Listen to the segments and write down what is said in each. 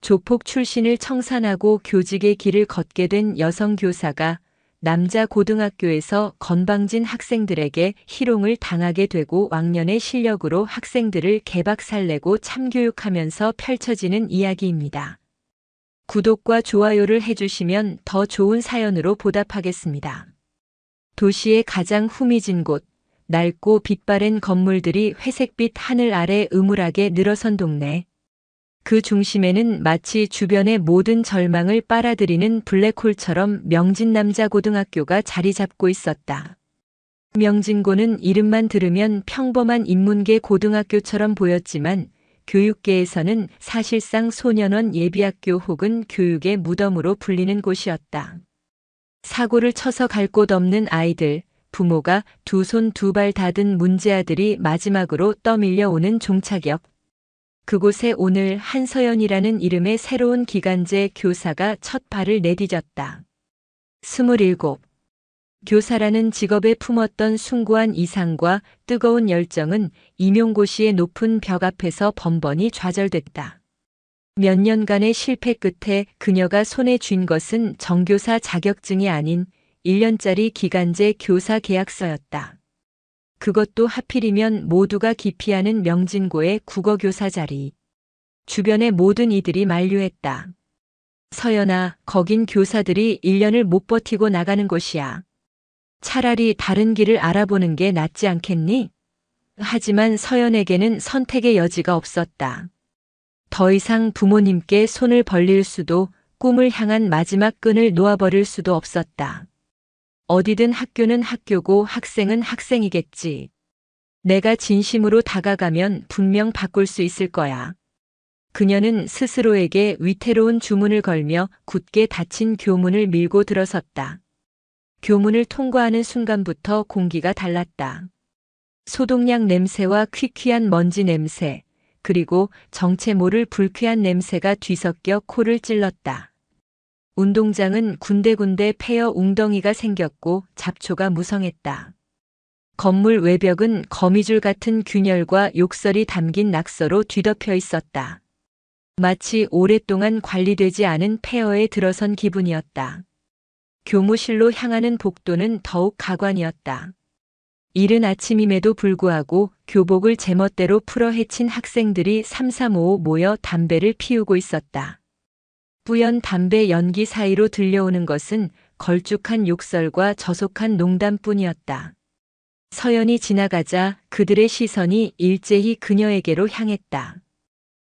조폭 출신을 청산하고 교직의 길을 걷게 된 여성 교사가 남자 고등학교에서 건방진 학생들에게 희롱을 당하게 되고 왕년의 실력으로 학생들을 개박살내고 참교육하면서 펼쳐지는 이야기입니다. 구독과 좋아요를 해주시면 더 좋은 사연으로 보답하겠습니다. 도시의 가장 후미진 곳, 낡고 빛바랜 건물들이 회색빛 하늘 아래 음울하게 늘어선 동네. 그 중심에는 마치 주변의 모든 절망을 빨아들이는 블랙홀처럼 명진남자고등학교가 자리 잡고 있었다. 명진고는 이름만 들으면 평범한 인문계 고등학교처럼 보였지만 교육계에서는 사실상 소년원 예비학교 혹은 교육의 무덤으로 불리는 곳이었다. 사고를 쳐서 갈 곳 없는 아이들, 부모가 두 손 두 발 닫은 문제아들이 마지막으로 떠밀려오는 종착역. 그곳에 오늘 한서연이라는 이름의 새로운 기간제 교사가 첫 발을 내디뎠다. 27. 교사라는 직업에 품었던 숭고한 이상과 뜨거운 열정은 임용고시의 높은 벽 앞에서 번번이 좌절됐다. 몇 년간의 실패 끝에 그녀가 손에 쥔 것은 정교사 자격증이 아닌 1년짜리 기간제 교사 계약서였다. 그것도 하필이면 모두가 기피하는 명진고의 국어교사 자리. 주변의 모든 이들이 만류했다. 서연아, 거긴 교사들이 1년을 못 버티고 나가는 곳이야. 차라리 다른 길을 알아보는 게 낫지 않겠니? 하지만 서연에게는 선택의 여지가 없었다. 더 이상 부모님께 손을 벌릴 수도, 꿈을 향한 마지막 끈을 놓아버릴 수도 없었다. 어디든 학교는 학교고 학생은 학생이겠지. 내가 진심으로 다가가면 분명 바꿀 수 있을 거야. 그녀는 스스로에게 위태로운 주문을 걸며 굳게 닫힌 교문을 밀고 들어섰다. 교문을 통과하는 순간부터 공기가 달랐다. 소독약 냄새와 퀴퀴한 먼지 냄새, 그리고 정체 모를 불쾌한 냄새가 뒤섞여 코를 찔렀다. 운동장은 군데군데 폐허 웅덩이가 생겼고 잡초가 무성했다. 건물 외벽은 거미줄 같은 균열과 욕설이 담긴 낙서로 뒤덮여 있었다. 마치 오랫동안 관리되지 않은 폐허에 들어선 기분이었다. 교무실로 향하는 복도는 더욱 가관이었다. 이른 아침임에도 불구하고 교복을 제멋대로 풀어 헤친 학생들이 삼삼오오 모여 담배를 피우고 있었다. 뿌연 담배 연기 사이로 들려오는 것은 걸쭉한 욕설과 저속한 농담뿐이었다. 서연이 지나가자 그들의 시선이 일제히 그녀에게로 향했다.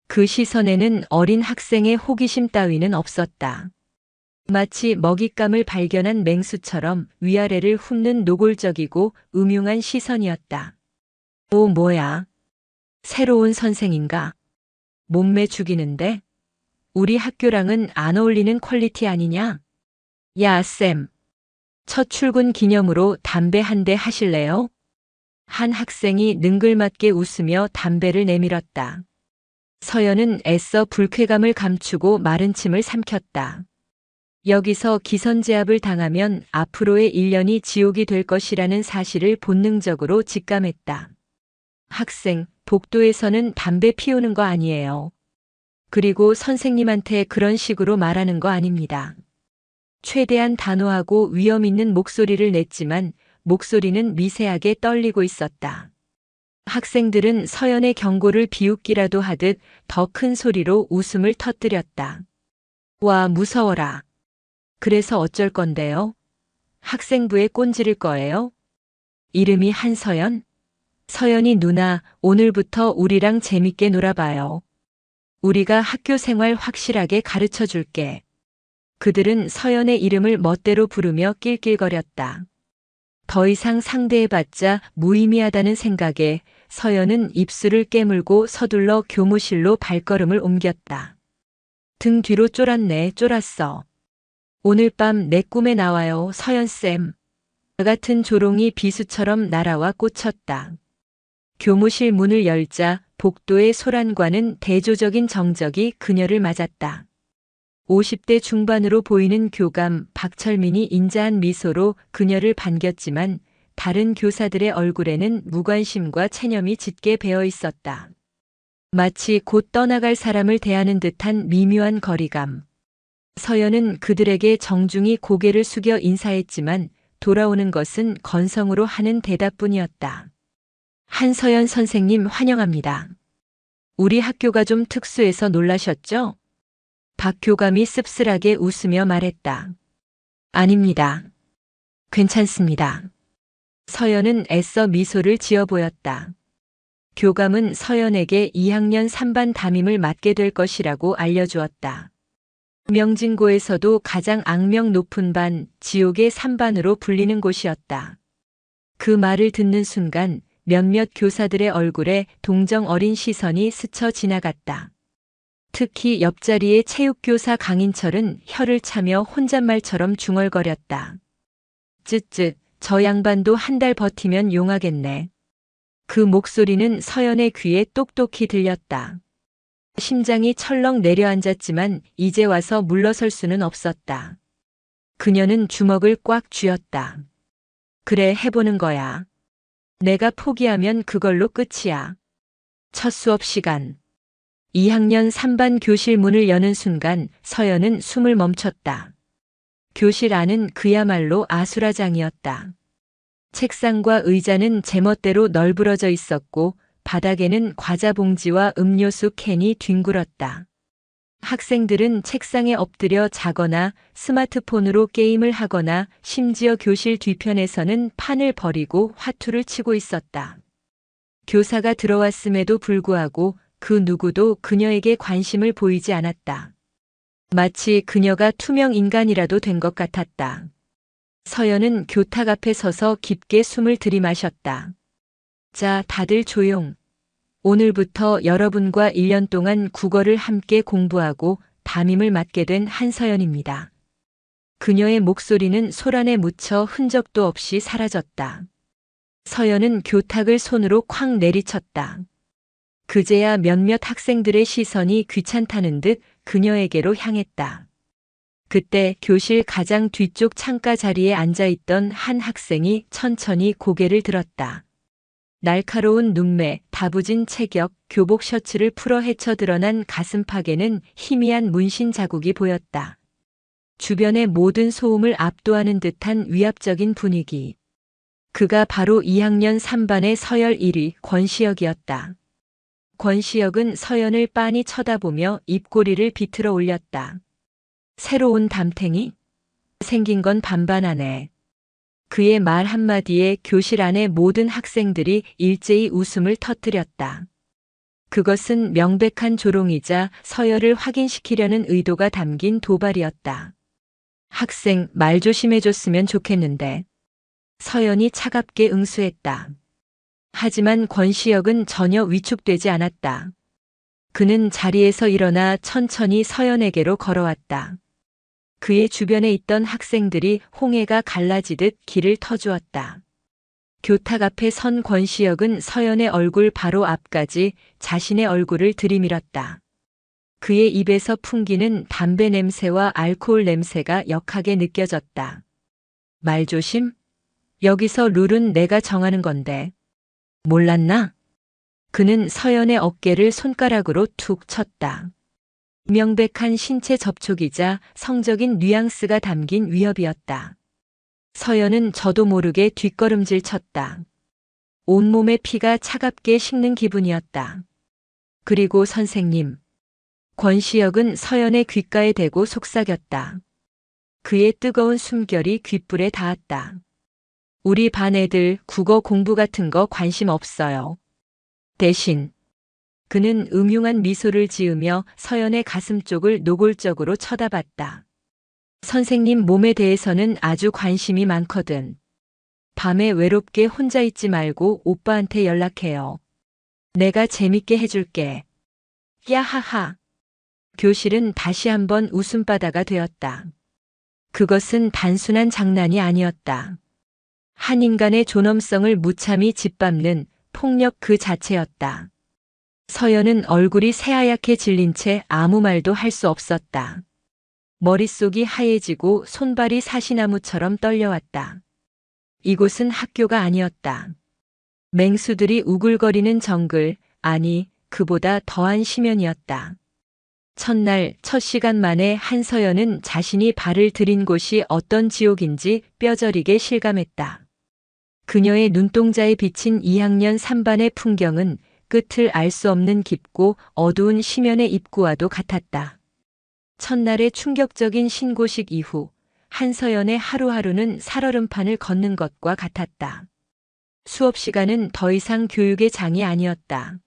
그 시선에는 어린 학생의 호기심 따위는 없었다. 마치 먹잇감을 발견한 맹수처럼 위아래를 훑는 노골적이고 음흉한 시선이었다. 오, 뭐야? 새로운 선생인가? 몸매 죽이는데? 우리 학교랑은 안 어울리는 퀄리티 아니냐? 야, 쌤. 첫 출근 기념으로 담배 한 대 하실래요? 한 학생이 능글맞게 웃으며 담배를 내밀었다. 서연은 애써 불쾌감을 감추고 마른 침을 삼켰다. 여기서 기선제압을 당하면 앞으로의 1년이 지옥이 될 것이라는 사실을 본능적으로 직감했다. 학생, 복도에서는 담배 피우는 거 아니에요. 그리고 선생님한테 그런 식으로 말하는 거 아닙니다. 최대한 단호하고 위험 있는 목소리를 냈지만 목소리는 미세하게 떨리고 있었다. 학생들은 서연의 경고를 비웃기라도 하듯 더 큰 소리로 웃음을 터뜨렸다. 와, 무서워라. 그래서 어쩔 건데요? 학생부에 꼰지를 거예요? 이름이 한서연? 서연이 누나, 오늘부터 우리랑 재밌게 놀아봐요. 우리가 학교 생활 확실하게 가르쳐 줄게. 그들은 서연의 이름을 멋대로 부르며 낄낄거렸다. 더 이상 상대해봤자 무의미하다는 생각에 서연은 입술을 깨물고 서둘러 교무실로 발걸음을 옮겼다. 등 뒤로 쫄았네, 쫄았어. 오늘 밤 내 꿈에 나와요, 서연쌤. 같은 조롱이 비수처럼 날아와 꽂혔다. 교무실 문을 열자 복도의 소란과는 대조적인 정적이 그녀를 맞았다. 50대 중반으로 보이는 교감 박철민이 인자한 미소로 그녀를 반겼지만 다른 교사들의 얼굴에는 무관심과 체념이 짙게 배어 있었다. 마치 곧 떠나갈 사람을 대하는 듯한 미묘한 거리감. 서연은 그들에게 정중히 고개를 숙여 인사했지만 돌아오는 것은 건성으로 하는 대답뿐이었다. 한서연 선생님 환영합니다. 우리 학교가 좀 특수해서 놀라셨죠? 박 교감이 씁쓸하게 웃으며 말했다. 아닙니다. 괜찮습니다. 서연은 애써 미소를 지어 보였다. 교감은 서연에게 2학년 3반 담임을 맡게 될 것이라고 알려주었다. 명진고에서도 가장 악명 높은 반, 지옥의 3반으로 불리는 곳이었다. 그 말을 듣는 순간 몇몇 교사들의 얼굴에 동정 어린 시선이 스쳐 지나갔다. 특히 옆자리의 체육교사 강인철은 혀를 차며 혼잣말처럼 중얼거렸다. 쯧쯧, 저 양반도 한 달 버티면 용하겠네. 그 목소리는 서연의 귀에 똑똑히 들렸다. 심장이 철렁 내려앉았지만 이제 와서 물러설 수는 없었다. 그녀는 주먹을 꽉 쥐었다. 그래, 해보는 거야. 내가 포기하면 그걸로 끝이야. 첫 수업 시간. 2학년 3반 교실 문을 여는 순간 서연은 숨을 멈췄다. 교실 안은 그야말로 아수라장이었다. 책상과 의자는 제멋대로 널브러져 있었고 바닥에는 과자 봉지와 음료수 캔이 뒹굴었다. 학생들은 책상에 엎드려 자거나 스마트폰으로 게임을 하거나 심지어 교실 뒤편에서는 판을 버리고 화투를 치고 있었다. 교사가 들어왔음에도 불구하고 그 누구도 그녀에게 관심을 보이지 않았다. 마치 그녀가 투명 인간이라도 된 것 같았다. 서연은 교탁 앞에 서서 깊게 숨을 들이마셨다. 자, 다들 조용. 오늘부터 여러분과 1년 동안 국어를 함께 공부하고 담임을 맡게 된 한서연입니다. 그녀의 목소리는 소란에 묻혀 흔적도 없이 사라졌다. 서연은 교탁을 손으로 콱 내리쳤다. 그제야 몇몇 학생들의 시선이 귀찮다는 듯 그녀에게로 향했다. 그때 교실 가장 뒤쪽 창가 자리에 앉아있던 한 학생이 천천히 고개를 들었다. 날카로운 눈매, 다부진 체격, 교복 셔츠를 풀어 헤쳐 드러난 가슴팍에는 희미한 문신 자국이 보였다. 주변의 모든 소음을 압도하는 듯한 위압적인 분위기. 그가 바로 2학년 3반의 서열 1위 권시혁이었다. 권시혁은 서연을 빤히 쳐다보며 입꼬리를 비틀어 올렸다. 새로운 담탱이? 생긴 건 반반하네. 그의 말 한마디에 교실 안의 모든 학생들이 일제히 웃음을 터뜨렸다. 그것은 명백한 조롱이자 서열을 확인시키려는 의도가 담긴 도발이었다. 학생, 말 조심해줬으면 좋겠는데. 서연이 차갑게 응수했다. 하지만 권시혁은 전혀 위축되지 않았다. 그는 자리에서 일어나 천천히 서연에게로 걸어왔다. 그의 주변에 있던 학생들이 홍해가 갈라지듯 길을 터주었다. 교탁 앞에 선 권시혁은 서연의 얼굴 바로 앞까지 자신의 얼굴을 들이밀었다. 그의 입에서 풍기는 담배 냄새와 알코올 냄새가 역하게 느껴졌다. 말조심? 여기서 룰은 내가 정하는 건데. 몰랐나? 그는 서연의 어깨를 손가락으로 툭 쳤다. 명백한 신체 접촉이자 성적인 뉘앙스가 담긴 위협이었다. 서연은 저도 모르게 뒷걸음질 쳤다. 온몸의 피가 차갑게 식는 기분이었다. 그리고 선생님. 권시혁은 서연의 귓가에 대고 속삭였다. 그의 뜨거운 숨결이 귓불에 닿았다. 우리 반 애들 국어 공부 같은 거 관심 없어요. 대신 그는 음흉한 미소를 지으며 서연의 가슴 쪽을 노골적으로 쳐다봤다. 선생님 몸에 대해서는 아주 관심이 많거든. 밤에 외롭게 혼자 있지 말고 오빠한테 연락해요. 내가 재밌게 해줄게. 야하하. 교실은 다시 한번 웃음바다가 되었다. 그것은 단순한 장난이 아니었다. 한 인간의 존엄성을 무참히 짓밟는 폭력 그 자체였다. 서연은 얼굴이 새하얗게 질린 채 아무 말도 할 수 없었다. 머릿속이 하얘지고 손발이 사시나무처럼 떨려왔다. 이곳은 학교가 아니었다. 맹수들이 우글거리는 정글, 아니, 그보다 더한 심연이었다. 첫날 첫 시간 만에 한서연은 자신이 발을 들인 곳이 어떤 지옥인지 뼈저리게 실감했다. 그녀의 눈동자에 비친 2학년 3반의 풍경은 끝을 알 수 없는 깊고 어두운 심연의 입구와도 같았다. 첫날의 충격적인 신고식 이후 한서연의 하루하루는 살얼음판을 걷는 것과 같았다. 수업 시간은 더 이상 교육의 장이 아니었다.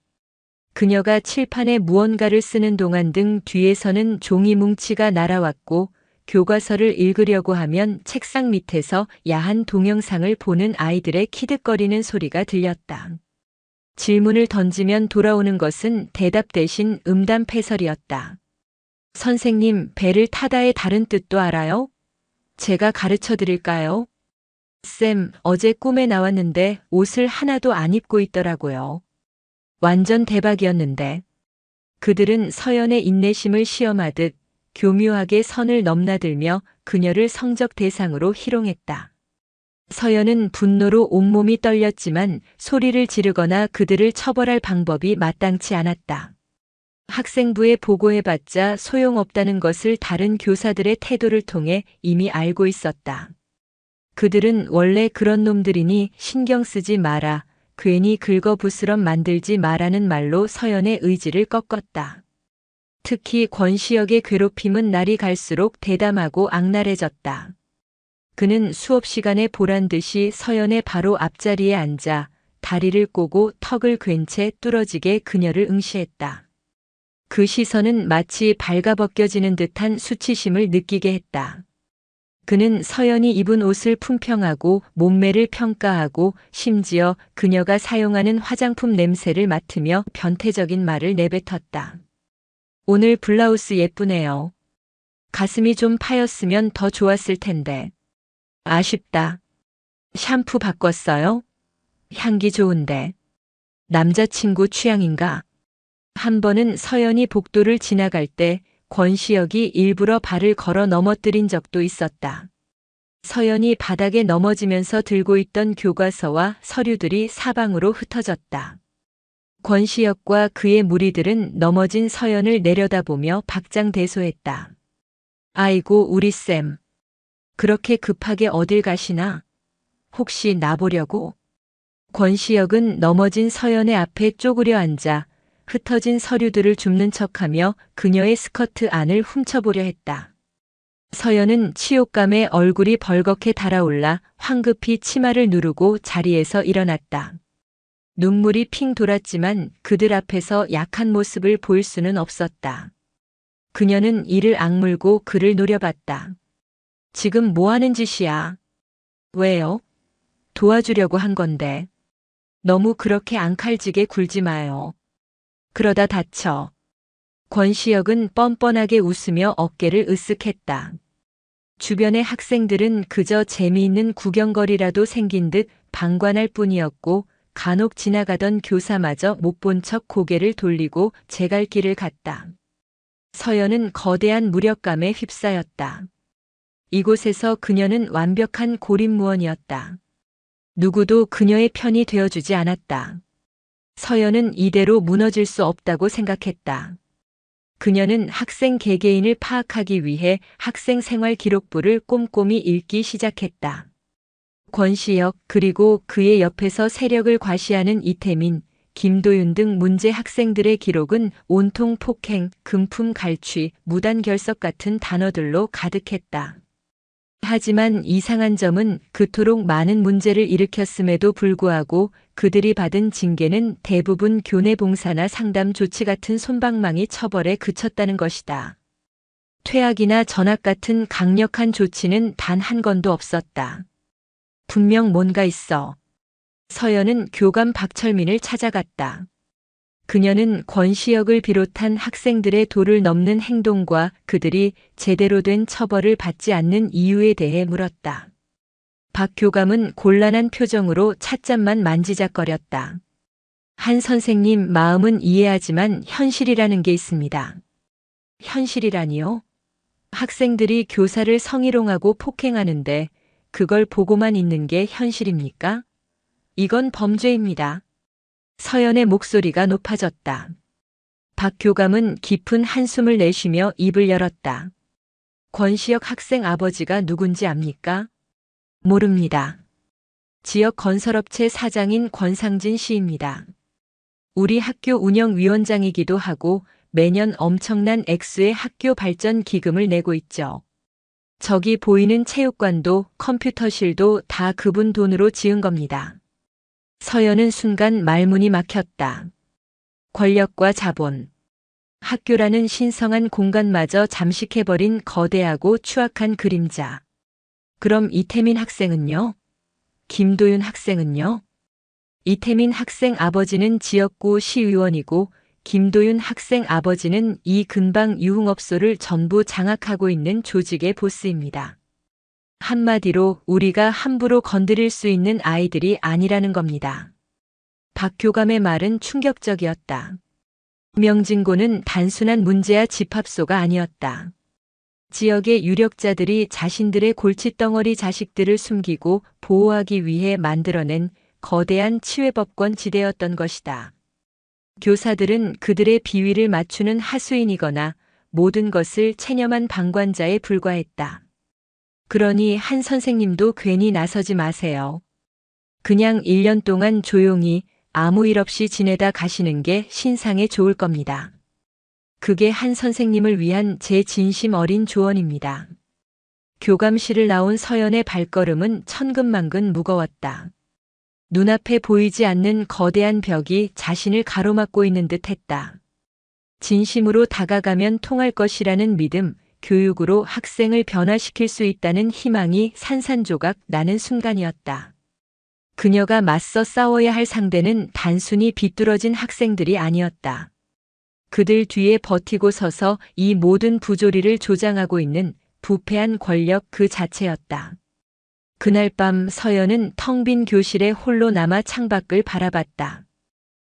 그녀가 칠판에 무언가를 쓰는 동안 등 뒤에서는 종이 뭉치가 날아왔고 교과서를 읽으려고 하면 책상 밑에서 야한 동영상을 보는 아이들의 키득거리는 소리가 들렸다. 질문을 던지면 돌아오는 것은 대답 대신 음담패설이었다. 선생님, 배를 타다의 다른 뜻도 알아요? 제가 가르쳐 드릴까요? 쌤, 어제 꿈에 나왔는데 옷을 하나도 안 입고 있더라고요. 완전 대박이었는데. 그들은 서연의 인내심을 시험하듯 교묘하게 선을 넘나들며 그녀를 성적 대상으로 희롱했다. 서연은 분노로 온몸이 떨렸지만 소리를 지르거나 그들을 처벌할 방법이 마땅치 않았다. 학생부에 보고해봤자 소용없다는 것을 다른 교사들의 태도를 통해 이미 알고 있었다. 그들은 원래 그런 놈들이니 신경 쓰지 마라, 괜히 긁어부스럼 만들지 마라는 말로 서연의 의지를 꺾었다. 특히 권시혁의 괴롭힘은 날이 갈수록 대담하고 악랄해졌다. 그는 수업 시간에 보란듯이 서연의 바로 앞자리에 앉아 다리를 꼬고 턱을 괜 채 뚫어지게 그녀를 응시했다. 그 시선은 마치 발가벗겨지는 듯한 수치심을 느끼게 했다. 그는 서연이 입은 옷을 품평하고 몸매를 평가하고 심지어 그녀가 사용하는 화장품 냄새를 맡으며 변태적인 말을 내뱉었다. 오늘 블라우스 예쁘네요. 가슴이 좀 파였으면 더 좋았을 텐데. 아쉽다. 샴푸 바꿨어요? 향기 좋은데. 남자친구 취향인가? 한 번은 서연이 복도를 지나갈 때 권시혁이 일부러 발을 걸어 넘어뜨린 적도 있었다. 서연이 바닥에 넘어지면서 들고 있던 교과서와 서류들이 사방으로 흩어졌다. 권시혁과 그의 무리들은 넘어진 서연을 내려다보며 박장대소했다. 아이고 우리 쌤. 그렇게 급하게 어딜 가시나? 혹시 나보려고? 권시혁은 넘어진 서연의 앞에 쪼그려 앉아 흩어진 서류들을 줍는 척하며 그녀의 스커트 안을 훔쳐보려 했다. 서연은 치욕감에 얼굴이 벌겋게 달아올라 황급히 치마를 누르고 자리에서 일어났다. 눈물이 핑 돌았지만 그들 앞에서 약한 모습을 보일 수는 없었다. 그녀는 이를 악물고 그를 노려봤다. 지금 뭐 하는 짓이야? 왜요? 도와주려고 한 건데. 너무 그렇게 앙칼지게 굴지 마요. 그러다 다쳐. 권시혁은 뻔뻔하게 웃으며 어깨를 으쓱했다. 주변의 학생들은 그저 재미있는 구경거리라도 생긴 듯 방관할 뿐이었고 간혹 지나가던 교사마저 못 본 척 고개를 돌리고 제 갈 길을 갔다. 서연은 거대한 무력감에 휩싸였다. 이곳에서 그녀는 완벽한 고립무원이었다. 누구도 그녀의 편이 되어주지 않았다. 서연은 이대로 무너질 수 없다고 생각했다. 그녀는 학생 개개인을 파악하기 위해 학생 생활 기록부를 꼼꼼히 읽기 시작했다. 권시혁 그리고 그의 옆에서 세력을 과시하는 이태민, 김도윤 등 문제 학생들의 기록은 온통 폭행, 금품 갈취, 무단 결석 같은 단어들로 가득했다. 하지만 이상한 점은 그토록 많은 문제를 일으켰음에도 불구하고 그들이 받은 징계는 대부분 교내 봉사나 상담 조치 같은 솜방망이 처벌에 그쳤다는 것이다. 퇴학이나 전학 같은 강력한 조치는 단 한 건도 없었다. 분명 뭔가 있어. 서연은 교감 박철민을 찾아갔다. 그녀는 권시혁을 비롯한 학생들의 도를 넘는 행동과 그들이 제대로 된 처벌을 받지 않는 이유에 대해 물었다. 박 교감은 곤란한 표정으로 찻잔만 만지작거렸다. 한 선생님 마음은 이해하지만 현실이라는 게 있습니다. 현실이라니요? 학생들이 교사를 성희롱하고 폭행하는데 그걸 보고만 있는 게 현실입니까? 이건 범죄입니다. 서연의 목소리가 높아졌다. 박 교감은 깊은 한숨을 내쉬며 입을 열었다. 권시혁 학생 아버지가 누군지 압니까? 모릅니다. 지역 건설업체 사장인 권상진 씨입니다. 우리 학교 운영위원장이기도 하고 매년 엄청난 액수의 학교 발전 기금을 내고 있죠. 저기 보이는 체육관도 컴퓨터실도 다 그분 돈으로 지은 겁니다. 서연은 순간 말문이 막혔다. 권력과 자본. 학교라는 신성한 공간마저 잠식해버린 거대하고 추악한 그림자. 그럼 이태민 학생은요? 김도윤 학생은요? 이태민 학생 아버지는 지역구 시의원이고 김도윤 학생 아버지는 이 근방 유흥업소를 전부 장악하고 있는 조직의 보스입니다. 한마디로 우리가 함부로 건드릴 수 있는 아이들이 아니라는 겁니다. 박 교감의 말은 충격적이었다. 명진고는 단순한 문제야 집합소가 아니었다. 지역의 유력자들이 자신들의 골칫덩어리 자식들을 숨기고 보호하기 위해 만들어낸 거대한 치외법권 지대였던 것이다. 교사들은 그들의 비위를 맞추는 하수인이거나 모든 것을 체념한 방관자에 불과했다. 그러니 한 선생님도 괜히 나서지 마세요. 그냥 1년 동안 조용히 아무 일 없이 지내다 가시는 게 신상에 좋을 겁니다. 그게 한 선생님을 위한 제 진심 어린 조언입니다. 교감실을 나온 서연의 발걸음은 천근만근 무거웠다. 눈앞에 보이지 않는 거대한 벽이 자신을 가로막고 있는 듯 했다. 진심으로 다가가면 통할 것이라는 믿음, 교육으로 학생을 변화시킬 수 있다는 희망이 산산조각 나는 순간이었다. 그녀가 맞서 싸워야 할 상대는 단순히 비뚤어진 학생들이 아니었다. 그들 뒤에 버티고 서서 이 모든 부조리를 조장하고 있는 부패한 권력 그 자체였다. 그날 밤 서연은 텅 빈 교실에 홀로 남아 창밖을 바라봤다.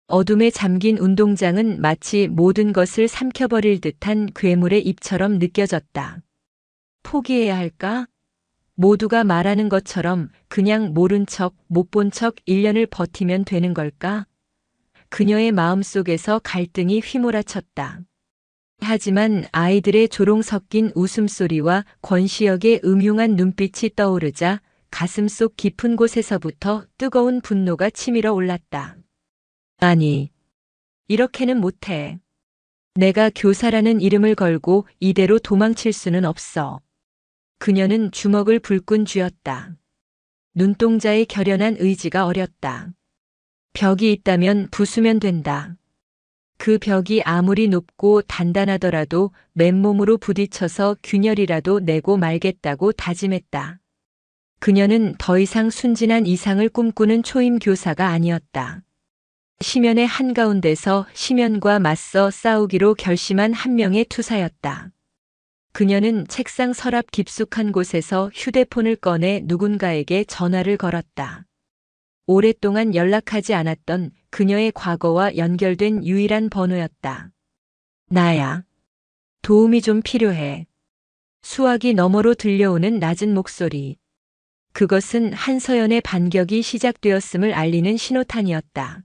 어둠에 잠긴 운동장은 마치 모든 것을 삼켜버릴 듯한 괴물의 입처럼 느껴졌다. 포기해야 할까? 모두가 말하는 것처럼 그냥 모른 척, 못 본 척 1년을 버티면 되는 걸까? 그녀의 마음속에서 갈등이 휘몰아쳤다. 하지만 아이들의 조롱 섞인 웃음소리와 권시혁의 음흉한 눈빛이 떠오르자 가슴속 깊은 곳에서부터 뜨거운 분노가 치밀어 올랐다. 아니, 이렇게는 못해. 내가 교사라는 이름을 걸고 이대로 도망칠 수는 없어. 그녀는 주먹을 불끈 쥐었다. 눈동자에 결연한 의지가 어렸다. 벽이 있다면 부수면 된다. 그 벽이 아무리 높고 단단하더라도 맨몸으로 부딪혀서 균열이라도 내고 말겠다고 다짐했다. 그녀는 더 이상 순진한 이상을 꿈꾸는 초임 교사가 아니었다. 심연의 한가운데서 심연과 맞서 싸우기로 결심한 한 명의 투사였다. 그녀는 책상 서랍 깊숙한 곳에서 휴대폰을 꺼내 누군가에게 전화를 걸었다. 오랫동안 연락하지 않았던 그녀의 과거와 연결된 유일한 번호였다. 나야. 도움이 좀 필요해. 수화기 너머로 들려오는 낮은 목소리. 그것은 한서연의 반격이 시작되었음을 알리는 신호탄이었다.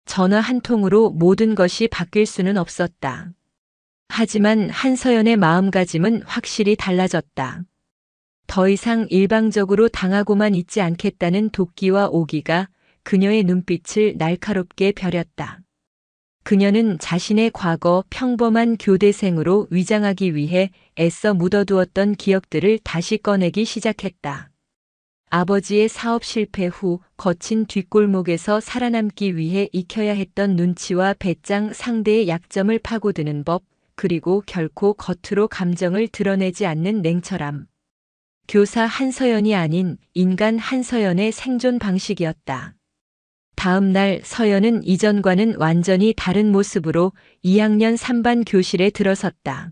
전화 한 통으로 모든 것이 바뀔 수는 없었다. 하지만 한서연의 마음가짐은 확실히 달라졌다. 더 이상 일방적으로 당하고만 있지 않겠다는 도끼와 오기가 그녀의 눈빛을 날카롭게 벼렸다. 그녀는 자신의 과거 평범한 교대생으로 위장하기 위해 애써 묻어두었던 기억들을 다시 꺼내기 시작했다. 아버지의 사업 실패 후 거친 뒷골목에서 살아남기 위해 익혀야 했던 눈치와 배짱, 상대의 약점을 파고드는 법, 그리고 결코 겉으로 감정을 드러내지 않는 냉철함. 교사 한서연이 아닌 인간 한서연의 생존 방식이었다. 다음 날 서연은 이전과는 완전히 다른 모습으로 2학년 3반 교실에 들어섰다.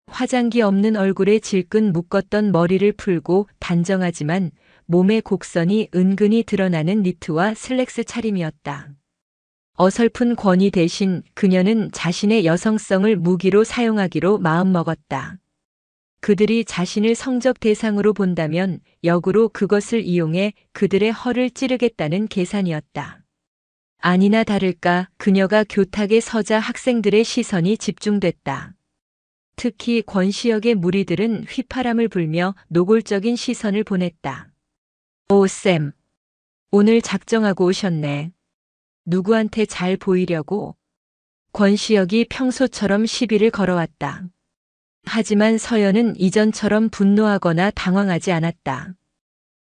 화장기 없는 얼굴에 질끈 묶었던 머리를 풀고 단정하지만 몸의 곡선이 은근히 드러나는 니트와 슬랙스 차림이었다. 어설픈 권위 대신 그녀는 자신의 여성성을 무기로 사용하기로 마음먹었다. 그들이 자신을 성적 대상으로 본다면 역으로 그것을 이용해 그들의 허를 찌르겠다는 계산이었다. 아니나 다를까 그녀가 교탁에 서자 학생들의 시선이 집중됐다. 특히 권시역의 무리들은 휘파람을 불며 노골적인 시선을 보냈다. 오, 쌤. 오늘 작정하고 오셨네. 누구한테 잘 보이려고? 권시역이 평소처럼 시비를 걸어왔다. 하지만 서연은 이전처럼 분노하거나 당황하지 않았다.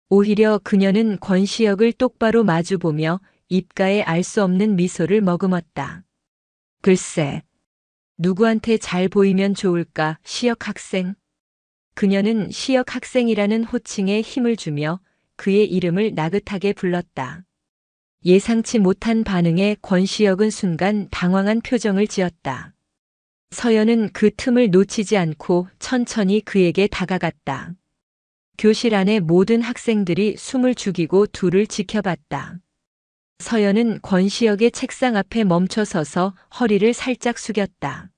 오히려 그녀는 권시역을 똑바로 마주보며 입가에 알 수 없는 미소를 머금었다. 글쎄, 누구한테 잘 보이면 좋을까, 시역 학생? 그녀는 시역 학생이라는 호칭에 힘을 주며 그의 이름을 나긋하게 불렀다. 예상치 못한 반응에 권시역은 순간 당황한 표정을 지었다. 서연은 그 틈을 놓치지 않고 천천히 그에게 다가갔다. 교실 안의 모든 학생들이 숨을 죽이고 둘을 지켜봤다. 서연은 권시역의 책상 앞에 멈춰서서 허리를 살짝 숙였다.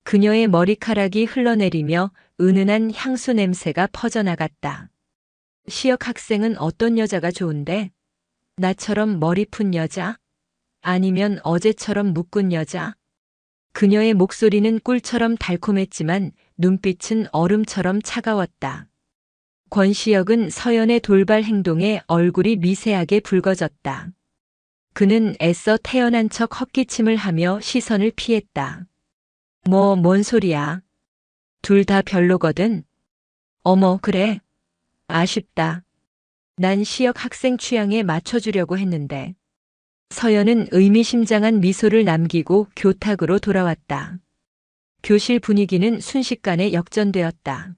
그녀의 머리카락이 흘러내리며 은은한 향수 냄새가 퍼져나갔다. 시역 학생은 어떤 여자가 좋은데? 나처럼 머리 푼 여자? 아니면 어제처럼 묶은 여자? 그녀의 목소리는 꿀처럼 달콤했지만 눈빛은 얼음처럼 차가웠다. 권시역은 서연의 돌발 행동에 얼굴이 미세하게 붉어졌다. 그는 애써 태연한 척 헛기침을 하며 시선을 피했다. 뭔 소리야. 둘 다 별로거든. 어머, 그래. 아쉽다. 난 시역 학생 취향에 맞춰주려고 했는데. 서연은 의미심장한 미소를 남기고 교탁으로 돌아왔다. 교실 분위기는 순식간에 역전되었다.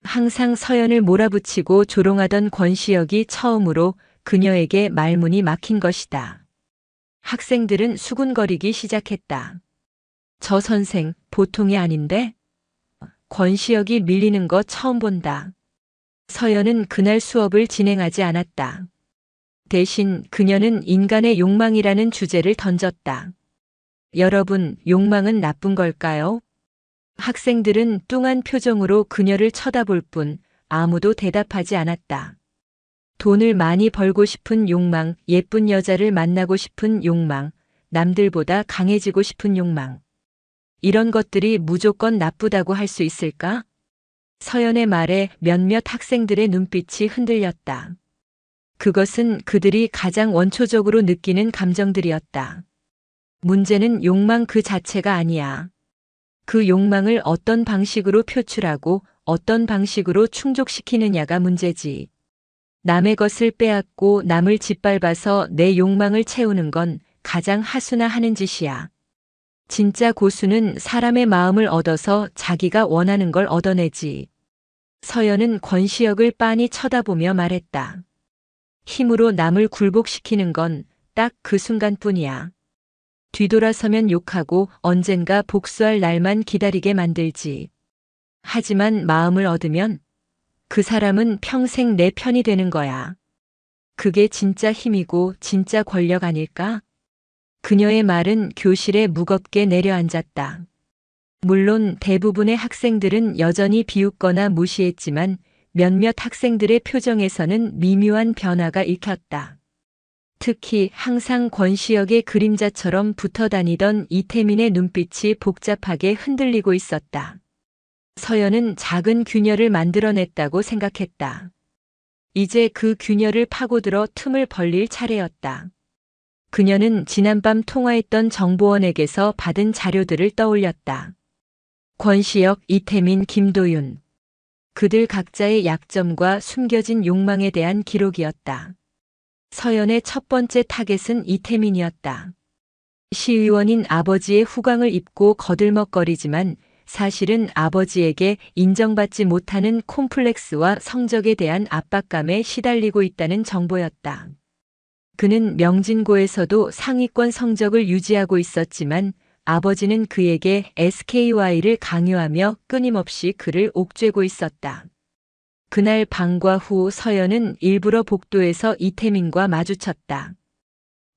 항상 서연을 몰아붙이고 조롱하던 권시역이 처음으로 그녀에게 말문이 막힌 것이다. 학생들은 수군거리기 시작했다. 저 선생, 보통이 아닌데? 권시역이 밀리는 거 처음 본다. 서연은 그날 수업을 진행하지 않았다. 대신 그녀는 인간의 욕망이라는 주제를 던졌다. 여러분, 욕망은 나쁜 걸까요? 학생들은 뚱한 표정으로 그녀를 쳐다볼 뿐 아무도 대답하지 않았다. 돈을 많이 벌고 싶은 욕망, 예쁜 여자를 만나고 싶은 욕망, 남들보다 강해지고 싶은 욕망. 이런 것들이 무조건 나쁘다고 할 수 있을까? 서연의 말에 몇몇 학생들의 눈빛이 흔들렸다. 그것은 그들이 가장 원초적으로 느끼는 감정들이었다. 문제는 욕망 그 자체가 아니야. 그 욕망을 어떤 방식으로 표출하고 어떤 방식으로 충족시키느냐가 문제지. 남의 것을 빼앗고 남을 짓밟아서 내 욕망을 채우는 건 가장 하수나 하는 짓이야. 진짜 고수는 사람의 마음을 얻어서 자기가 원하는 걸 얻어내지. 서연은 권시역을 빤히 쳐다보며 말했다. 힘으로 남을 굴복시키는 건 딱 그 순간뿐이야. 뒤돌아서면 욕하고 언젠가 복수할 날만 기다리게 만들지. 하지만 마음을 얻으면 그 사람은 평생 내 편이 되는 거야. 그게 진짜 힘이고 진짜 권력 아닐까? 그녀의 말은 교실에 무겁게 내려앉았다. 물론 대부분의 학생들은 여전히 비웃거나 무시했지만 몇몇 학생들의 표정에서는 미묘한 변화가 읽혔다. 특히 항상 권시역의 그림자처럼 붙어 다니던 이태민의 눈빛이 복잡하게 흔들리고 있었다. 서연은 작은 균열을 만들어냈다고 생각했다. 이제 그 균열을 파고들어 틈을 벌릴 차례였다. 그녀는 지난밤 통화했던 정보원에게서 받은 자료들을 떠올렸다. 권시역, 이태민, 김도윤. 그들 각자의 약점과 숨겨진 욕망에 대한 기록이었다. 서연의 첫 번째 타겟은 이태민이었다. 시의원인 아버지의 후광을 입고 거들먹거리지만 사실은 아버지에게 인정받지 못하는 콤플렉스와 성적에 대한 압박감에 시달리고 있다는 정보였다. 그는 명진고에서도 상위권 성적을 유지하고 있었지만 아버지는 그에게 SKY를 강요하며 끊임없이 그를 옥죄고 있었다. 그날 방과 후 서연은 일부러 복도에서 이태민과 마주쳤다.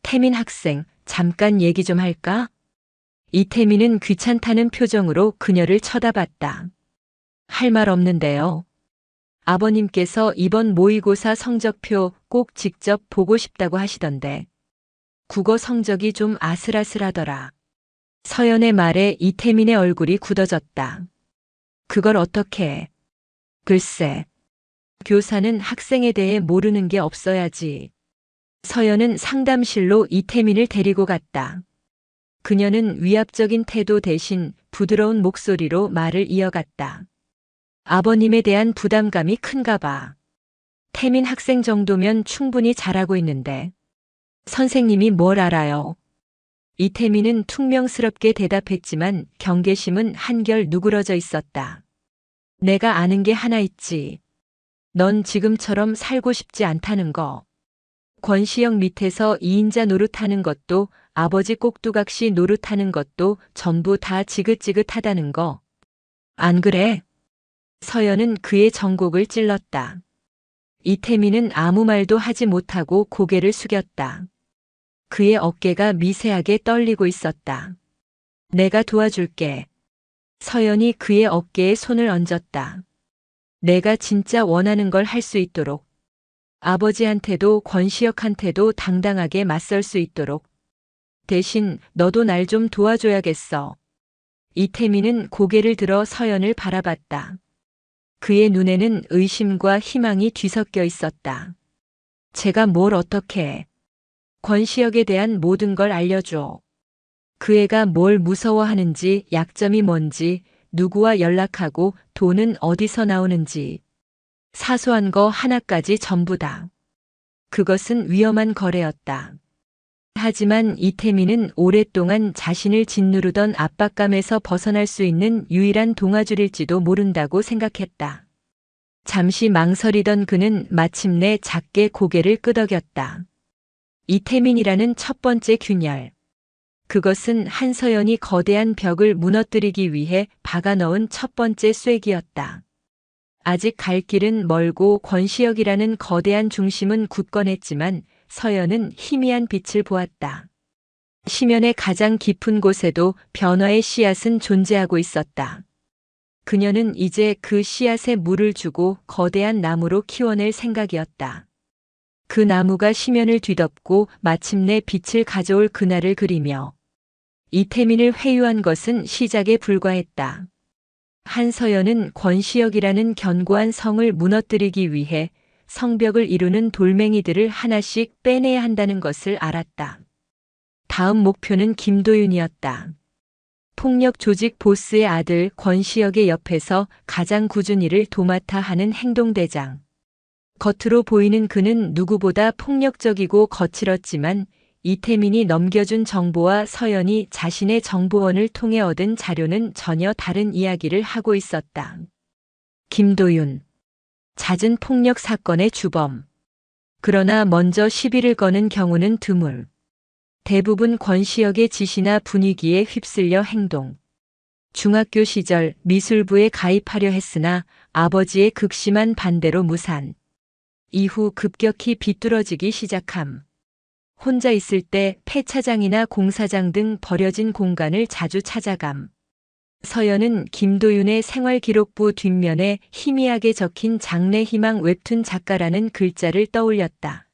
태민 학생, 잠깐 얘기 좀 할까? 이태민은 귀찮다는 표정으로 그녀를 쳐다봤다. 할 말 없는데요. 아버님께서 이번 모의고사 성적표 꼭 직접 보고 싶다고 하시던데. 국어 성적이 좀 아슬아슬하더라. 서연의 말에 이태민의 얼굴이 굳어졌다. 그걸 어떻게 해? 글쎄, 교사는 학생에 대해 모르는 게 없어야지. 서연은 상담실로 이태민을 데리고 갔다. 그녀는 위압적인 태도 대신 부드러운 목소리로 말을 이어갔다. 아버님에 대한 부담감이 큰가 봐. 태민 학생 정도면 충분히 잘하고 있는데. 선생님이 뭘 알아요? 이태민은 퉁명스럽게 대답했지만 경계심은 한결 누그러져 있었다. 내가 아는 게 하나 있지. 넌 지금처럼 살고 싶지 않다는 거. 권시영 밑에서 2인자 노릇하는 것도 아버지 꼭두각시 노릇하는 것도 전부 다 지긋지긋하다는 거. 안 그래? 서연은 그의 정곡을 찔렀다. 이태민은 아무 말도 하지 못하고 고개를 숙였다. 그의 어깨가 미세하게 떨리고 있었다. 내가 도와줄게. 서연이 그의 어깨에 손을 얹었다. 내가 진짜 원하는 걸 할 수 있도록. 아버지한테도 권시혁한테도 당당하게 맞설 수 있도록. 대신 너도 날 좀 도와줘야겠어. 이태민은 고개를 들어 서연을 바라봤다. 그의 눈에는 의심과 희망이 뒤섞여 있었다. 제가 뭘 어떻게 해? 권시혁에 대한 모든 걸 알려줘. 그 애가 뭘 무서워하는지, 약점이 뭔지, 누구와 연락하고 돈은 어디서 나오는지. 사소한 거 하나까지 전부 다. 그것은 위험한 거래였다. 하지만 이태민은 오랫동안 자신을 짓누르던 압박감에서 벗어날 수 있는 유일한 동아줄일지도 모른다고 생각했다. 잠시 망설이던 그는 마침내 작게 고개를 끄덕였다. 이태민이라는 첫 번째 균열. 그것은 한서연이 거대한 벽을 무너뜨리기 위해 박아넣은 첫 번째 쐐기였다. 아직 갈 길은 멀고 권시혁이라는 거대한 중심은 굳건했지만 서연은 희미한 빛을 보았다. 심연의 가장 깊은 곳에도 변화의 씨앗은 존재하고 있었다. 그녀는 이제 그 씨앗에 물을 주고 거대한 나무로 키워낼 생각이었다. 그 나무가 심연을 뒤덮고 마침내 빛을 가져올 그날을 그리며 이태민을 회유한 것은 시작에 불과했다. 한서연은 권시혁이라는 견고한 성을 무너뜨리기 위해 성벽을 이루는 돌멩이들을 하나씩 빼내야 한다는 것을 알았다. 다음 목표는 김도윤이었다. 폭력 조직 보스의 아들 권시혁의 옆에서 가장 굳은 일을 도맡아 하는 행동대장. 겉으로 보이는 그는 누구보다 폭력적이고 거칠었지만 이태민이 넘겨준 정보와 서연이 자신의 정보원을 통해 얻은 자료는 전혀 다른 이야기를 하고 있었다. 김도윤. 잦은 폭력 사건의 주범. 그러나 먼저 시비를 거는 경우는 드물. 대부분 권시혁의 지시나 분위기에 휩쓸려 행동. 중학교 시절 미술부에 가입하려 했으나 아버지의 극심한 반대로 무산. 이후 급격히 비뚤어지기 시작함. 혼자 있을 때 폐차장이나 공사장 등 버려진 공간을 자주 찾아감. 서연은 김도윤의 생활기록부 뒷면에 희미하게 적힌 장래희망 웹툰 작가라는 글자를 떠올렸다.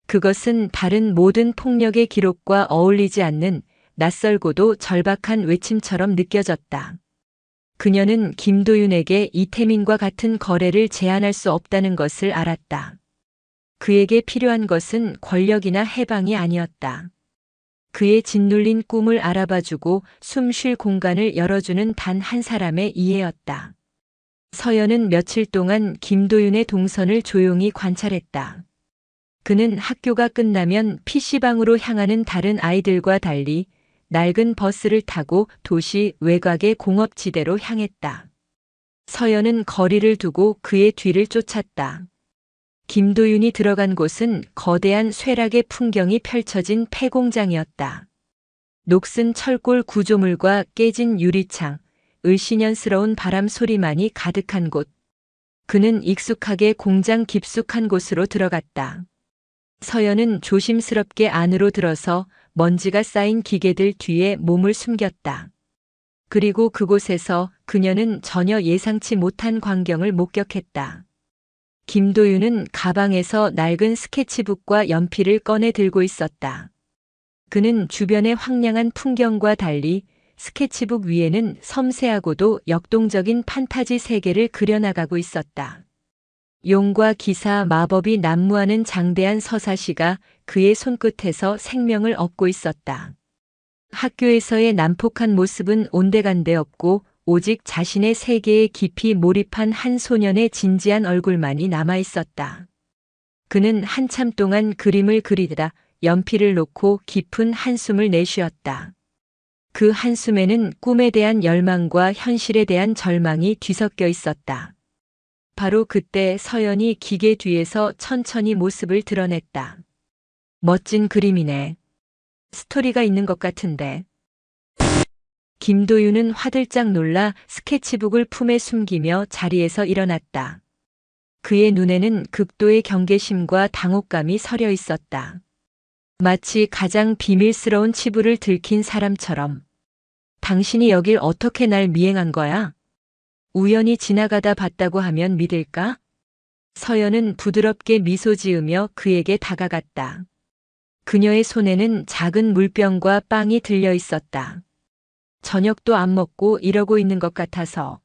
그것은 다른 모든 폭력의 기록과 어울리지 않는 낯설고도 절박한 외침처럼 느껴졌다. 그녀는 김도윤에게 이태민과 같은 거래를 제안할 수 없다는 것을 알았다. 그에게 필요한 것은 권력이나 해방이 아니었다. 그의 짓눌린 꿈을 알아봐주고 숨 쉴 공간을 열어주는 단 한 사람의 이해였다. 서연은 며칠 동안 김도윤의 동선을 조용히 관찰했다. 그는 학교가 끝나면 PC방으로 향하는 다른 아이들과 달리 낡은 버스를 타고 도시 외곽의 공업지대로 향했다. 서연은 거리를 두고 그의 뒤를 쫓았다. 김도윤이 들어간 곳은 거대한 쇠락의 풍경이 펼쳐진 폐공장이었다. 녹슨 철골 구조물과 깨진 유리창, 을씨년스러운 바람 소리만이 가득한 곳. 그는 익숙하게 공장 깊숙한 곳으로 들어갔다. 서연은 조심스럽게 안으로 들어서 먼지가 쌓인 기계들 뒤에 몸을 숨겼다. 그리고 그곳에서 그녀는 전혀 예상치 못한 광경을 목격했다. 김도윤은 가방에서 낡은 스케치북과 연필을 꺼내 들고 있었다. 그는 주변의 황량한 풍경과 달리 스케치북 위에는 섬세하고도 역동적인 판타지 세계를 그려나가고 있었다. 용과 기사, 마법이 난무하는 장대한 서사시가 그의 손끝에서 생명을 얻고 있었다. 학교에서의 난폭한 모습은 온데간데 없고 오직 자신의 세계에 깊이 몰입한 한 소년의 진지한 얼굴만이 남아 있었다. 그는 한참 동안 그림을 그리다 연필을 놓고 깊은 한숨을 내쉬었다. 그 한숨에는 꿈에 대한 열망과 현실에 대한 절망이 뒤섞여 있었다. 바로 그때 서연이 기계 뒤에서 천천히 모습을 드러냈다. 멋진 그림이네. 스토리가 있는 것 같은데. 김도윤은 화들짝 놀라 스케치북을 품에 숨기며 자리에서 일어났다. 그의 눈에는 극도의 경계심과 당혹감이 서려 있었다. 마치 가장 비밀스러운 치부를 들킨 사람처럼. 당신이 여길 어떻게 날 미행한 거야? 우연히 지나가다 봤다고 하면 믿을까? 서연은 부드럽게 미소 지으며 그에게 다가갔다. 그녀의 손에는 작은 물병과 빵이 들려 있었다. 저녁도 안 먹고 이러고 있는 것 같아서.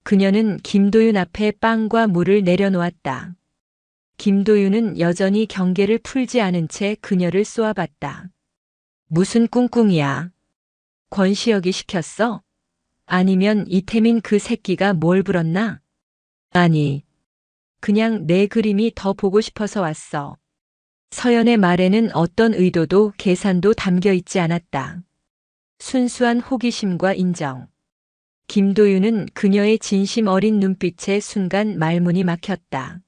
그녀는 김도윤 앞에 빵과 물을 내려놓았다. 김도윤은 여전히 경계를 풀지 않은 채 그녀를 쏘아봤다. 무슨 꿍꿍이야? 권시혁이 시켰어? 아니면 이태민 그 새끼가 뭘 불었나? 아니, 그냥 내 그림이 더 보고 싶어서 왔어. 서연의 말에는 어떤 의도도 계산도 담겨 있지 않았다. 순수한 호기심과 인정. 김도윤은 그녀의 진심 어린 눈빛에 순간 말문이 막혔다.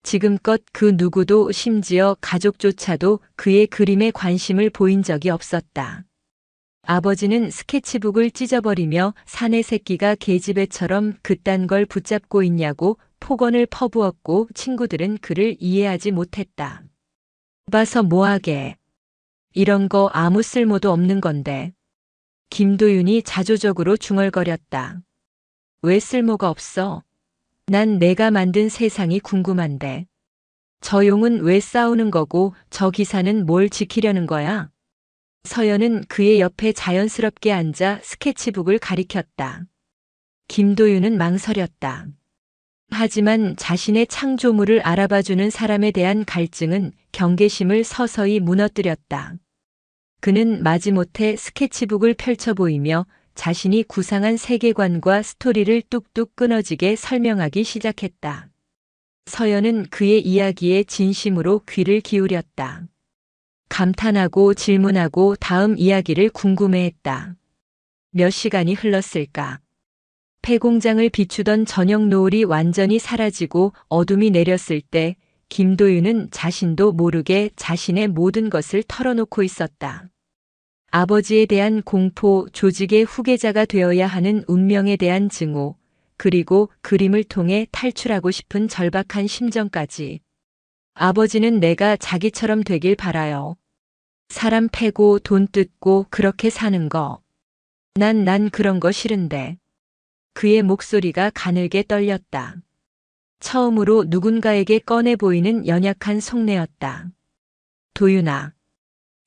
지금껏 그 누구도 심지어 가족조차도 그의 그림에 관심을 보인 적이 없었다. 아버지는 스케치북을 찢어버리며 사내 새끼가 계집애처럼 그딴 걸 붙잡고 있냐고 폭언을 퍼부었고 친구들은 그를 이해하지 못했다. 봐서 뭐하게. 이런 거 아무 쓸모도 없는 건데. 김도윤이 자조적으로 중얼거렸다. 왜 쓸모가 없어? 난 내가 만든 세상이 궁금한데. 저 용은 왜 싸우는 거고 저 기사는 뭘 지키려는 거야? 서연은 그의 옆에 자연스럽게 앉아 스케치북을 가리켰다. 김도윤은 망설였다. 하지만 자신의 창조물을 알아봐주는 사람에 대한 갈증은 경계심을 서서히 무너뜨렸다. 그는 마지못해 스케치북을 펼쳐 보이며 자신이 구상한 세계관과 스토리를 뚝뚝 끊어지게 설명하기 시작했다. 서연은 그의 이야기에 진심으로 귀를 기울였다. 감탄하고 질문하고 다음 이야기를 궁금해했다. 몇 시간이 흘렀을까? 폐공장을 비추던 저녁 노을이 완전히 사라지고 어둠이 내렸을 때 김도윤은 자신도 모르게 자신의 모든 것을 털어놓고 있었다. 아버지에 대한 공포, 조직의 후계자가 되어야 하는 운명에 대한 증오, 그리고 그림을 통해 탈출하고 싶은 절박한 심정까지. 아버지는 내가 자기처럼 되길 바라요. 사람 패고 돈 뜯고 그렇게 사는 거. 난 그런 거 싫은데. 그의 목소리가 가늘게 떨렸다. 처음으로 누군가에게 꺼내 보이는 연약한 속내였다. 도윤아.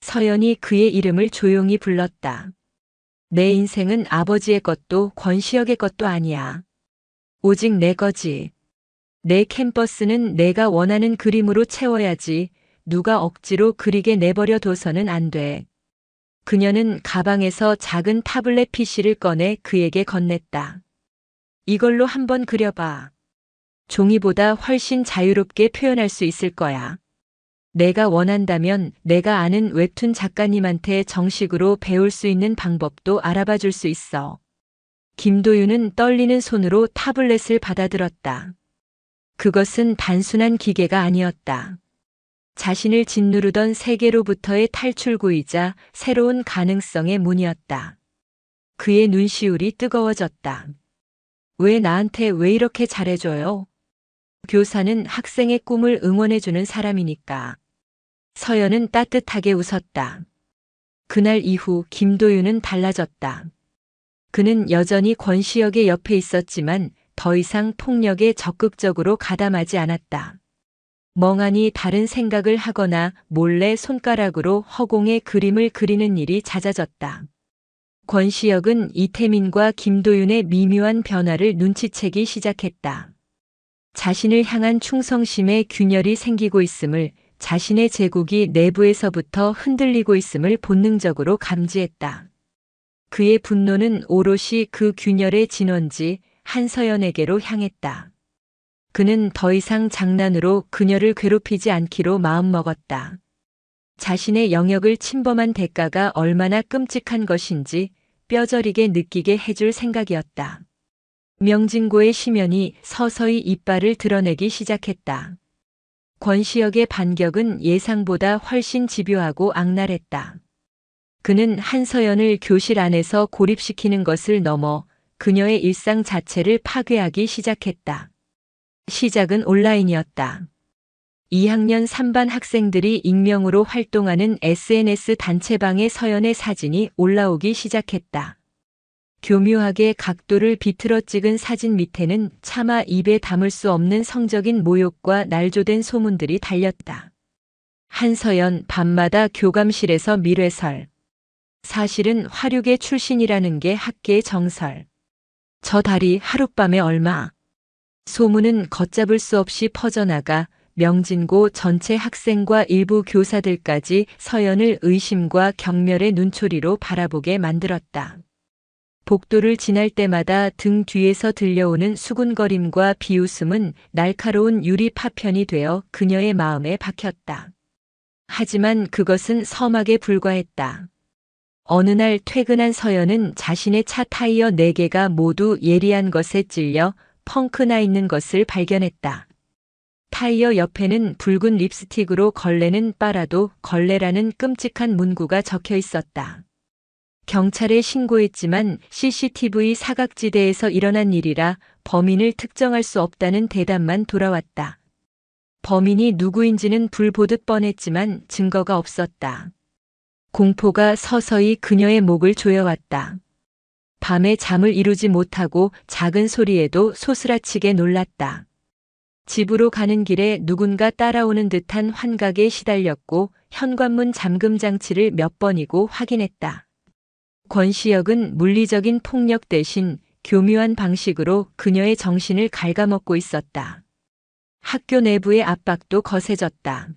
서연이 그의 이름을 조용히 불렀다. 내 인생은 아버지의 것도 권시혁의 것도 아니야. 오직 내 거지. 내 캔버스는 내가 원하는 그림으로 채워야지 누가 억지로 그리게 내버려 둬서는 안 돼. 그녀는 가방에서 작은 타블렛 PC를 꺼내 그에게 건넸다. 이걸로 한번 그려봐. 종이보다 훨씬 자유롭게 표현할 수 있을 거야. 내가 원한다면 내가 아는 웹툰 작가님한테 정식으로 배울 수 있는 방법도 알아봐 줄 수 있어. 김도윤은 떨리는 손으로 타블렛을 받아들었다. 그것은 단순한 기계가 아니었다. 자신을 짓누르던 세계로부터의 탈출구이자 새로운 가능성의 문이었다. 그의 눈시울이 뜨거워졌다. 왜 나한테 왜 이렇게 잘해줘요? 교사는 학생의 꿈을 응원해주는 사람이니까. 서연은 따뜻하게 웃었다. 그날 이후 김도윤은 달라졌다. 그는 여전히 권시혁의 옆에 있었지만 더 이상 폭력에 적극적으로 가담하지 않았다. 멍하니 다른 생각을 하거나 몰래 손가락으로 허공에 그림을 그리는 일이 잦아졌다. 권시혁은 이태민과 김도윤의 미묘한 변화를 눈치채기 시작했다. 자신을 향한 충성심에 균열이 생기고 있음을, 자신의 제국이 내부에서부터 흔들리고 있음을 본능적으로 감지했다. 그의 분노는 오롯이 그 균열의 진원지 한서연에게로 향했다. 그는 더 이상 장난으로 그녀를 괴롭히지 않기로 마음먹었다. 자신의 영역을 침범한 대가가 얼마나 끔찍한 것인지 뼈저리게 느끼게 해줄 생각이었다. 명진고의 심연이 서서히 이빨을 드러내기 시작했다. 권시혁의 반격은 예상보다 훨씬 집요하고 악랄했다. 그는 한서연을 교실 안에서 고립시키는 것을 넘어 그녀의 일상 자체를 파괴하기 시작했다. 시작은 온라인이었다. 2학년 3반 학생들이 익명으로 활동하는 SNS 단체방에 서연의 사진이 올라오기 시작했다. 교묘하게 각도를 비틀어 찍은 사진 밑에는 차마 입에 담을 수 없는 성적인 모욕과 날조된 소문들이 달렸다. 한서연 밤마다 교감실에서 밀회설. 사실은 화류계 출신이라는 게 학계의 정설. 저 달이 하룻밤에 얼마. 소문은 걷잡을 수 없이 퍼져나가 명진고 전체 학생과 일부 교사들까지 서연을 의심과 경멸의 눈초리로 바라보게 만들었다. 복도를 지날 때마다 등 뒤에서 들려오는 수군거림과 비웃음은 날카로운 유리 파편이 되어 그녀의 마음에 박혔다. 하지만 그것은 서막에 불과했다. 어느 날 퇴근한 서연은 자신의 차 타이어 4개가 모두 예리한 것에 찔려 펑크 나 있는 것을 발견했다. 타이어 옆에는 붉은 립스틱으로 걸레는 빨아도 걸레라는 끔찍한 문구가 적혀 있었다. 경찰에 신고했지만 CCTV 사각지대에서 일어난 일이라 범인을 특정할 수 없다는 대답만 돌아왔다. 범인이 누구인지는 불보듯 뻔했지만 증거가 없었다. 공포가 서서히 그녀의 목을 조여왔다. 밤에 잠을 이루지 못하고 작은 소리에도 소스라치게 놀랐다. 집으로 가는 길에 누군가 따라오는 듯한 환각에 시달렸고 현관문 잠금 장치를 몇 번이고 확인했다. 권시혁은 물리적인 폭력 대신 교묘한 방식으로 그녀의 정신을 갉아먹고 있었다. 학교 내부의 압박도 거세졌다.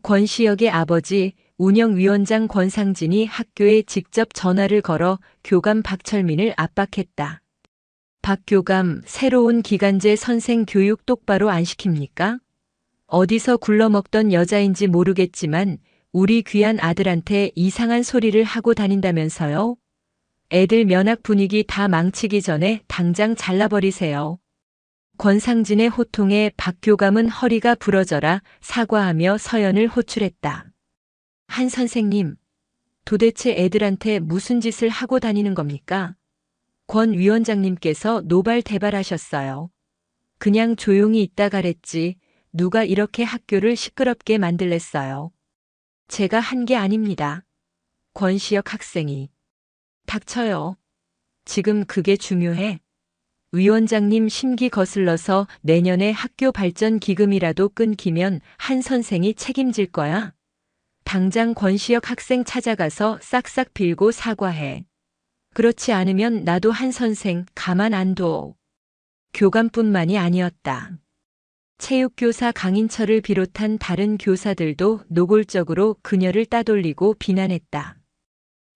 권시혁의 아버지 운영위원장 권상진이 학교에 직접 전화를 걸어 교감 박철민을 압박했다. 박 교감, 새로운 기간제 선생 교육 똑바로 안 시킵니까? 어디서 굴러먹던 여자인지 모르겠지만 우리 귀한 아들한테 이상한 소리를 하고 다닌다면서요? 애들 면학 분위기 다 망치기 전에 당장 잘라버리세요. 권상진의 호통에 박 교감은 허리가 부러져라 사과하며 서연을 호출했다. 한 선생님, 도대체 애들한테 무슨 짓을 하고 다니는 겁니까? 권 위원장님께서 노발대발하셨어요. 그냥 조용히 있다 가랬지 누가 이렇게 학교를 시끄럽게 만들랬어요. 제가 한 게 아닙니다. 권시혁 학생이. 닥쳐요. 지금 그게 중요해. 위원장님 심기 거슬러서 내년에 학교 발전 기금이라도 끊기면 한 선생이 책임질 거야. 당장 권시혁 학생 찾아가서 싹싹 빌고 사과해. 그렇지 않으면 나도 한 선생 가만 안 둬. 교감뿐만이 아니었다. 체육교사 강인철을 비롯한 다른 교사들도 노골적으로 그녀를 따돌리고 비난했다.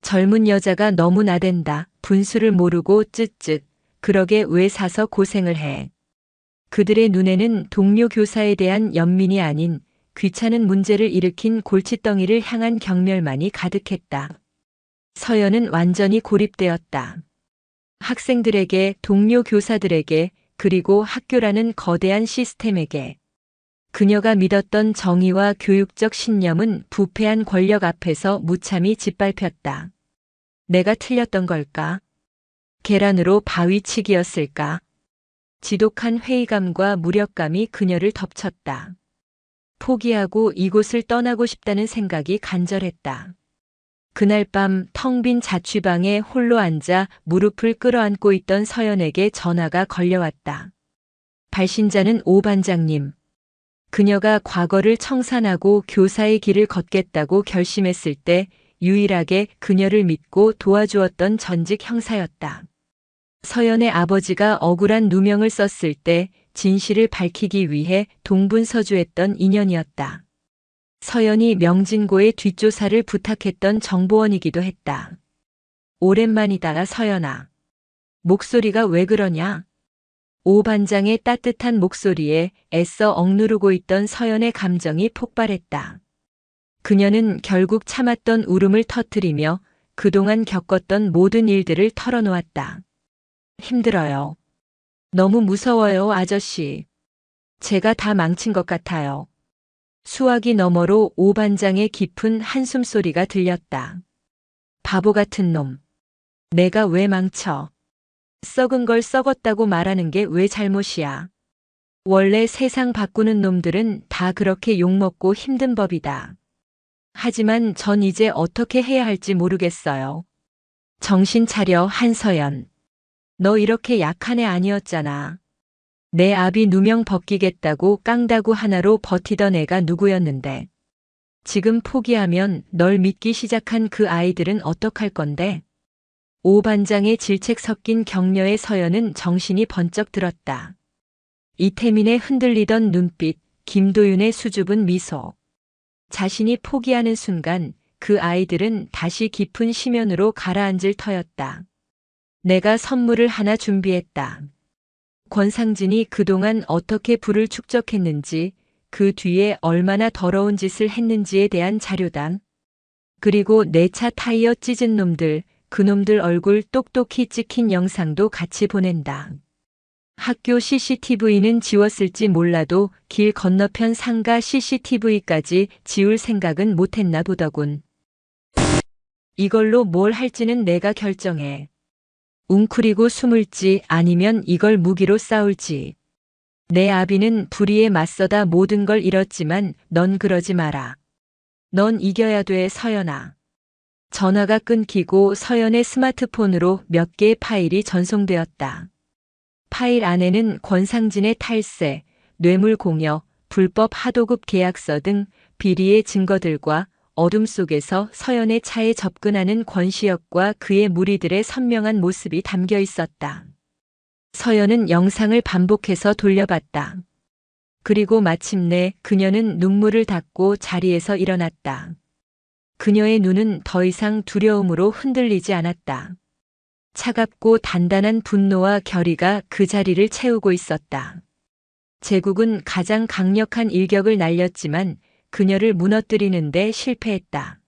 젊은 여자가 너무 나댄다. 분수를 모르고 쯧쯧. 그러게 왜 사서 고생을 해. 그들의 눈에는 동료 교사에 대한 연민이 아닌 귀찮은 문제를 일으킨 골칫덩이를 향한 경멸만이 가득했다. 서연은 완전히 고립되었다. 학생들에게, 동료 교사들에게, 그리고 학교라는 거대한 시스템에게. 그녀가 믿었던 정의와 교육적 신념은 부패한 권력 앞에서 무참히 짓밟혔다. 내가 틀렸던 걸까? 계란으로 바위치기였을까? 지독한 회의감과 무력감이 그녀를 덮쳤다. 포기하고 이곳을 떠나고 싶다는 생각이 간절했다. 그날 밤 텅 빈 자취방에 홀로 앉아 무릎을 끌어안고 있던 서연에게 전화가 걸려왔다. 발신자는 오 반장님. 그녀가 과거를 청산하고 교사의 길을 걷겠다고 결심했을 때 유일하게 그녀를 믿고 도와주었던 전직 형사였다. 서연의 아버지가 억울한 누명을 썼을 때 진실을 밝히기 위해 동분서주했던 인연이었다. 서연이 명진고의 뒷조사를 부탁했던 정보원이기도 했다. 오랜만이다, 서연아. 목소리가 왜 그러냐? 오 반장의 따뜻한 목소리에 애써 억누르고 있던 서연의 감정이 폭발했다. 그녀는 결국 참았던 울음을 터뜨리며 그동안 겪었던 모든 일들을 털어놓았다. 힘들어요. 너무 무서워요, 아저씨. 제가 다 망친 것 같아요. 수화기 너머로 오 반장의 깊은 한숨 소리가 들렸다. 바보 같은 놈. 내가 왜 망쳐? 썩은 걸 썩었다고 말하는 게 왜 잘못이야? 원래 세상 바꾸는 놈들은 다 그렇게 욕먹고 힘든 법이다. 하지만 전 이제 어떻게 해야 할지 모르겠어요. 정신 차려, 한서연. 너 이렇게 약한 애 아니었잖아. 내 아비 누명 벗기겠다고 깡다구 하나로 버티던 애가 누구였는데. 지금 포기하면 널 믿기 시작한 그 아이들은 어떡할 건데? 오 반장의 질책 섞인 격려에 서연은 정신이 번쩍 들었다. 이태민의 흔들리던 눈빛, 김도윤의 수줍은 미소. 자신이 포기하는 순간 그 아이들은 다시 깊은 심연으로 가라앉을 터였다. 내가 선물을 하나 준비했다. 권상진이 그동안 어떻게 부를 축적했는지, 그 뒤에 얼마나 더러운 짓을 했는지에 대한 자료다. 그리고 내 차 타이어 찢은 놈들, 그놈들 얼굴 똑똑히 찍힌 영상도 같이 보낸다. 학교 CCTV는 지웠을지 몰라도 길 건너편 상가 CCTV까지 지울 생각은 못했나 보더군. 이걸로 뭘 할지는 내가 결정해. 웅크리고 숨을지 아니면 이걸 무기로 싸울지. 내 아비는 불의에 맞서다 모든 걸 잃었지만 넌 그러지 마라. 넌 이겨야 돼, 서연아. 전화가 끊기고 서연의 스마트폰으로 몇 개의 파일이 전송되었다. 파일 안에는 권상진의 탈세, 뇌물 공여, 불법 하도급 계약서 등 비리의 증거들과 어둠 속에서 서연의 차에 접근하는 권시혁과 그의 무리들의 선명한 모습이 담겨 있었다. 서연은 영상을 반복해서 돌려봤다. 그리고 마침내 그녀는 눈물을 닦고 자리에서 일어났다. 그녀의 눈은 더 이상 두려움으로 흔들리지 않았다. 차갑고 단단한 분노와 결의가 그 자리를 채우고 있었다. 제국은 가장 강력한 일격을 날렸지만 그녀를 무너뜨리는데 실패했다.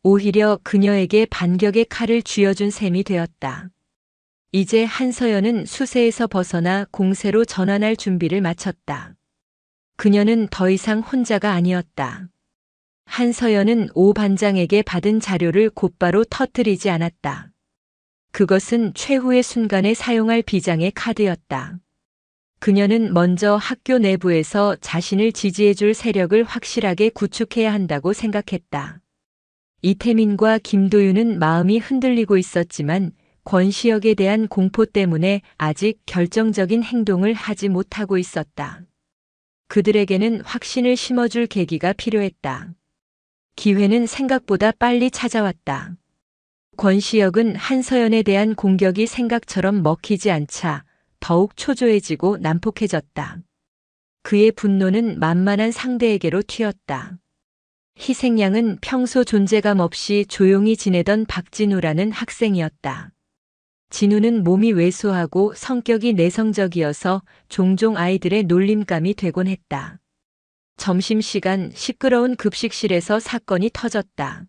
오히려 그녀에게 반격의 칼을 쥐어준 셈이 되었다. 이제 한서연은 수세에서 벗어나 공세로 전환할 준비를 마쳤다. 그녀는 더 이상 혼자가 아니었다. 한서연은 오 반장에게 받은 자료를 곧바로 터뜨리지 않았다. 그것은 최후의 순간에 사용할 비장의 카드였다. 그녀는 먼저 학교 내부에서 자신을 지지해줄 세력을 확실하게 구축해야 한다고 생각했다. 이태민과 김도윤은 마음이 흔들리고 있었지만 권시혁에 대한 공포 때문에 아직 결정적인 행동을 하지 못하고 있었다. 그들에게는 확신을 심어줄 계기가 필요했다. 기회는 생각보다 빨리 찾아왔다. 권시혁은 한서연에 대한 공격이 생각처럼 먹히지 않자 더욱 초조해지고 난폭해졌다. 그의 분노는 만만한 상대에게로 튀었다. 희생양은 평소 존재감 없이 조용히 지내던 박진우라는 학생이었다. 진우는 몸이 왜소하고 성격이 내성적이어서 종종 아이들의 놀림감이 되곤 했다. 점심시간 시끄러운 급식실에서 사건이 터졌다.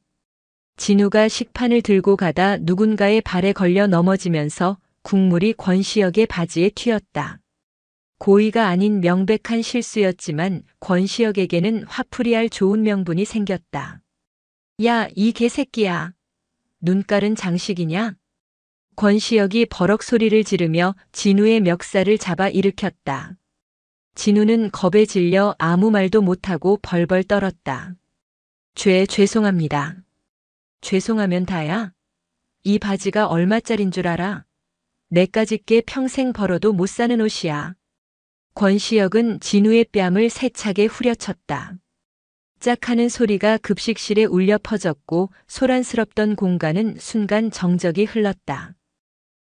진우가 식판을 들고 가다 누군가의 발에 걸려 넘어지면서 국물이 권시혁의 바지에 튀었다. 고의가 아닌 명백한 실수였지만 권시혁에게는 화풀이할 좋은 명분이 생겼다. 야, 이 개새끼야. 눈깔은 장식이냐? 권시혁이 버럭 소리를 지르며 진우의 멱살을 잡아 일으켰다. 진우는 겁에 질려 아무 말도 못하고 벌벌 떨었다. 죄송합니다. 죄송하면 다야? 이 바지가 얼마짜린 줄 알아? 내까짓게 평생 벌어도 못 사는 옷이야. 권시혁은 진우의 뺨을 세차게 후려쳤다. 짝 하는 소리가 급식실에 울려 퍼졌고 소란스럽던 공간은 순간 정적이 흘렀다.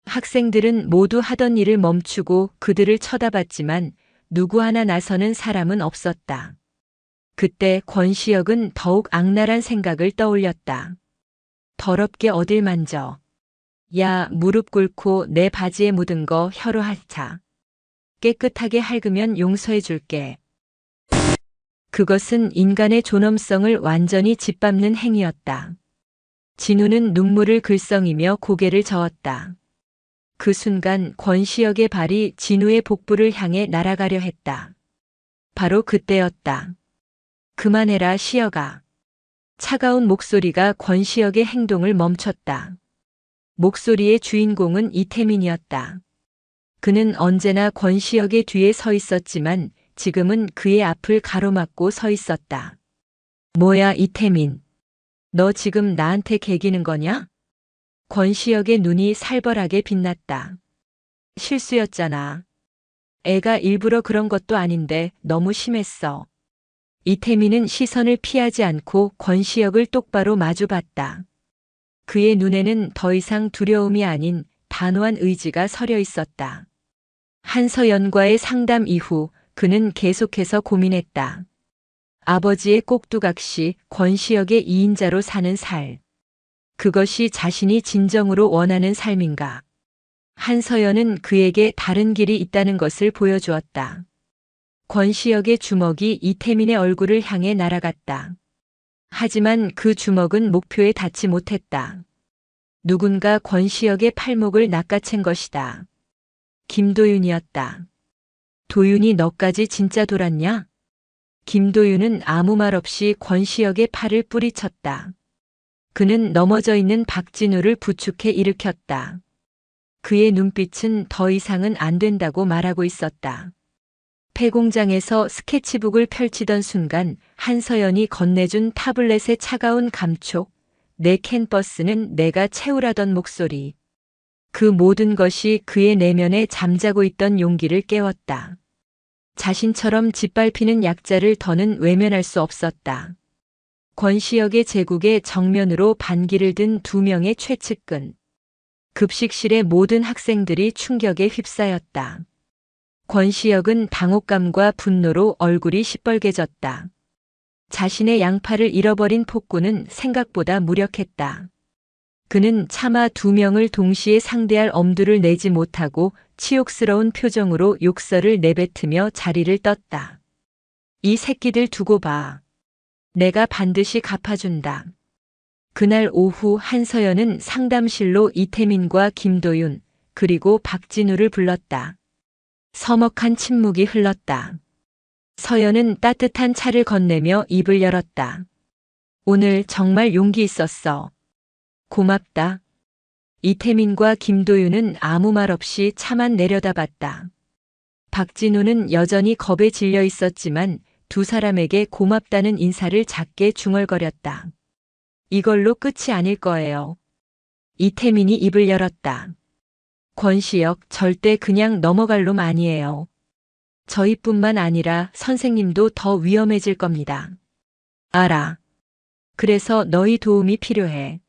학생들은 모두 하던 일을 멈추고 그들을 쳐다봤지만 누구 하나 나서는 사람은 없었다. 그때 권시혁은 더욱 악랄한 생각을 떠올렸다. 더럽게 어딜 만져. 야, 무릎 꿇고 내 바지에 묻은 거 혀로 핥아. 깨끗하게 핥으면 용서해 줄게. 그것은 인간의 존엄성을 완전히 짓밟는 행위였다. 진우는 눈물을 글썽이며 고개를 저었다. 그 순간 권시혁의 발이 진우의 복부를 향해 날아가려 했다. 바로 그때였다. 그만해라, 시혁아. 차가운 목소리가 권시혁의 행동을 멈췄다. 목소리의 주인공은 이태민이었다. 그는 언제나 권시혁의 뒤에 서 있었지만 지금은 그의 앞을 가로막고 서 있었다. 뭐야, 이태민. 너 지금 나한테 개기는 거냐? 권시혁의 눈이 살벌하게 빛났다. 실수였잖아. 애가 일부러 그런 것도 아닌데 너무 심했어. 이태민은 시선을 피하지 않고 권시혁을 똑바로 마주봤다. 그의 눈에는 더 이상 두려움이 아닌 단호한 의지가 서려 있었다. 한서연과의 상담 이후 그는 계속해서 고민했다. 아버지의 꼭두각시 권시혁의 2인자로 사는 살. 그것이 자신이 진정으로 원하는 삶인가? 한서연은 그에게 다른 길이 있다는 것을 보여주었다. 권시혁의 주먹이 이태민의 얼굴을 향해 날아갔다. 하지만 그 주먹은 목표에 닿지 못했다. 누군가 권시혁의 팔목을 낚아챈 것이다. 김도윤이었다. 도윤이 너까지 진짜 돌았냐? 김도윤은 아무 말 없이 권시혁의 팔을 뿌리쳤다. 그는 넘어져 있는 박진우를 부축해 일으켰다. 그의 눈빛은 더 이상은 안 된다고 말하고 있었다. 폐공장에서 스케치북을 펼치던 순간 한서연이 건네준 타블렛의 차가운 감촉, 내 캔버스는 내가 채우라던 목소리. 그 모든 것이 그의 내면에 잠자고 있던 용기를 깨웠다. 자신처럼 짓밟히는 약자를 더는 외면할 수 없었다. 권시혁의 제국에 정면으로 반기를 든 2명의 최측근. 급식실의 모든 학생들이 충격에 휩싸였다. 권시혁은 당혹감과 분노로 얼굴이 시뻘개졌다. 자신의 양팔을 잃어버린 폭군은 생각보다 무력했다. 그는 차마 2명을 동시에 상대할 엄두를 내지 못하고 치욕스러운 표정으로 욕설을 내뱉으며 자리를 떴다. 이 새끼들 두고 봐. 내가 반드시 갚아준다. 그날 오후 한서연은 상담실로 이태민과 김도윤 그리고 박진우를 불렀다. 서먹한 침묵이 흘렀다. 서연은 따뜻한 차를 건네며 입을 열었다. 오늘 정말 용기 있었어. 고맙다. 이태민과 김도윤은 아무 말 없이 차만 내려다봤다. 박진우는 여전히 겁에 질려 있었지만 2 사람에게 고맙다는 인사를 작게 중얼거렸다. 이걸로 끝이 아닐 거예요. 이태민이 입을 열었다. 권시혁, 절대 그냥 넘어갈 놈 아니에요. 저희뿐만 아니라 선생님도 더 위험해질 겁니다. 알아. 그래서 너희 도움이 필요해.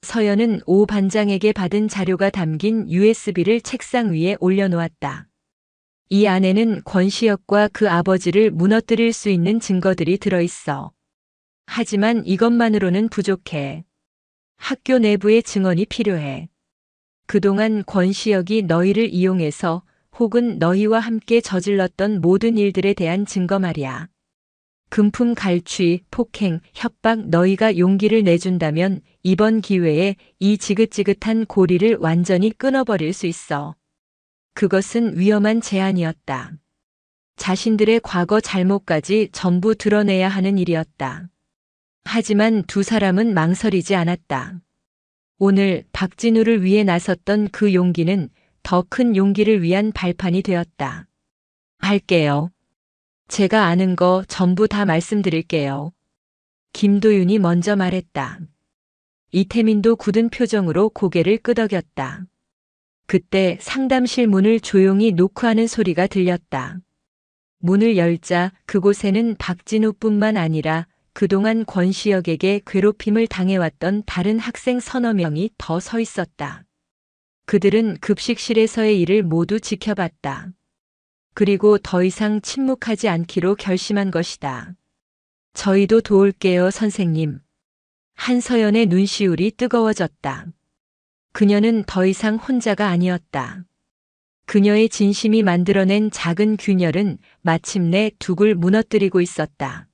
서연은 오 반장에게 받은 자료가 담긴 USB를 책상 위에 올려놓았다. 이 안에는 권시혁과 그 아버지를 무너뜨릴 수 있는 증거들이 들어있어. 하지만 이것만으로는 부족해. 학교 내부의 증언이 필요해. 그동안 권시혁이 너희를 이용해서 혹은 너희와 함께 저질렀던 모든 일들에 대한 증거 말이야. 금품 갈취, 폭행, 협박 너희가 용기를 내준다면 이번 기회에 이 지긋지긋한 고리를 완전히 끊어버릴 수 있어. 그것은 위험한 제안이었다. 자신들의 과거 잘못까지 전부 드러내야 하는 일이었다. 하지만 2 사람은 망설이지 않았다. 오늘 박진우를 위해 나섰던 그 용기는 더 큰 용기를 위한 발판이 되었다. 할게요. 제가 아는 거 전부 다 말씀드릴게요. 김도윤이 먼저 말했다. 이태민도 굳은 표정으로 고개를 끄덕였다. 그때 상담실 문을 조용히 노크하는 소리가 들렸다. 문을 열자 그곳에는 박진우뿐만 아니라 그동안 권시혁에게 괴롭힘을 당해왔던 다른 학생 서너 명이 더 서 있었다. 그들은 급식실에서의 일을 모두 지켜봤다. 그리고 더 이상 침묵하지 않기로 결심한 것이다. 저희도 도울게요, 선생님. 한서연의 눈시울이 뜨거워졌다. 그녀는 더 이상 혼자가 아니었다. 그녀의 진심이 만들어낸 작은 균열은 마침내 둑을 무너뜨리고 있었다.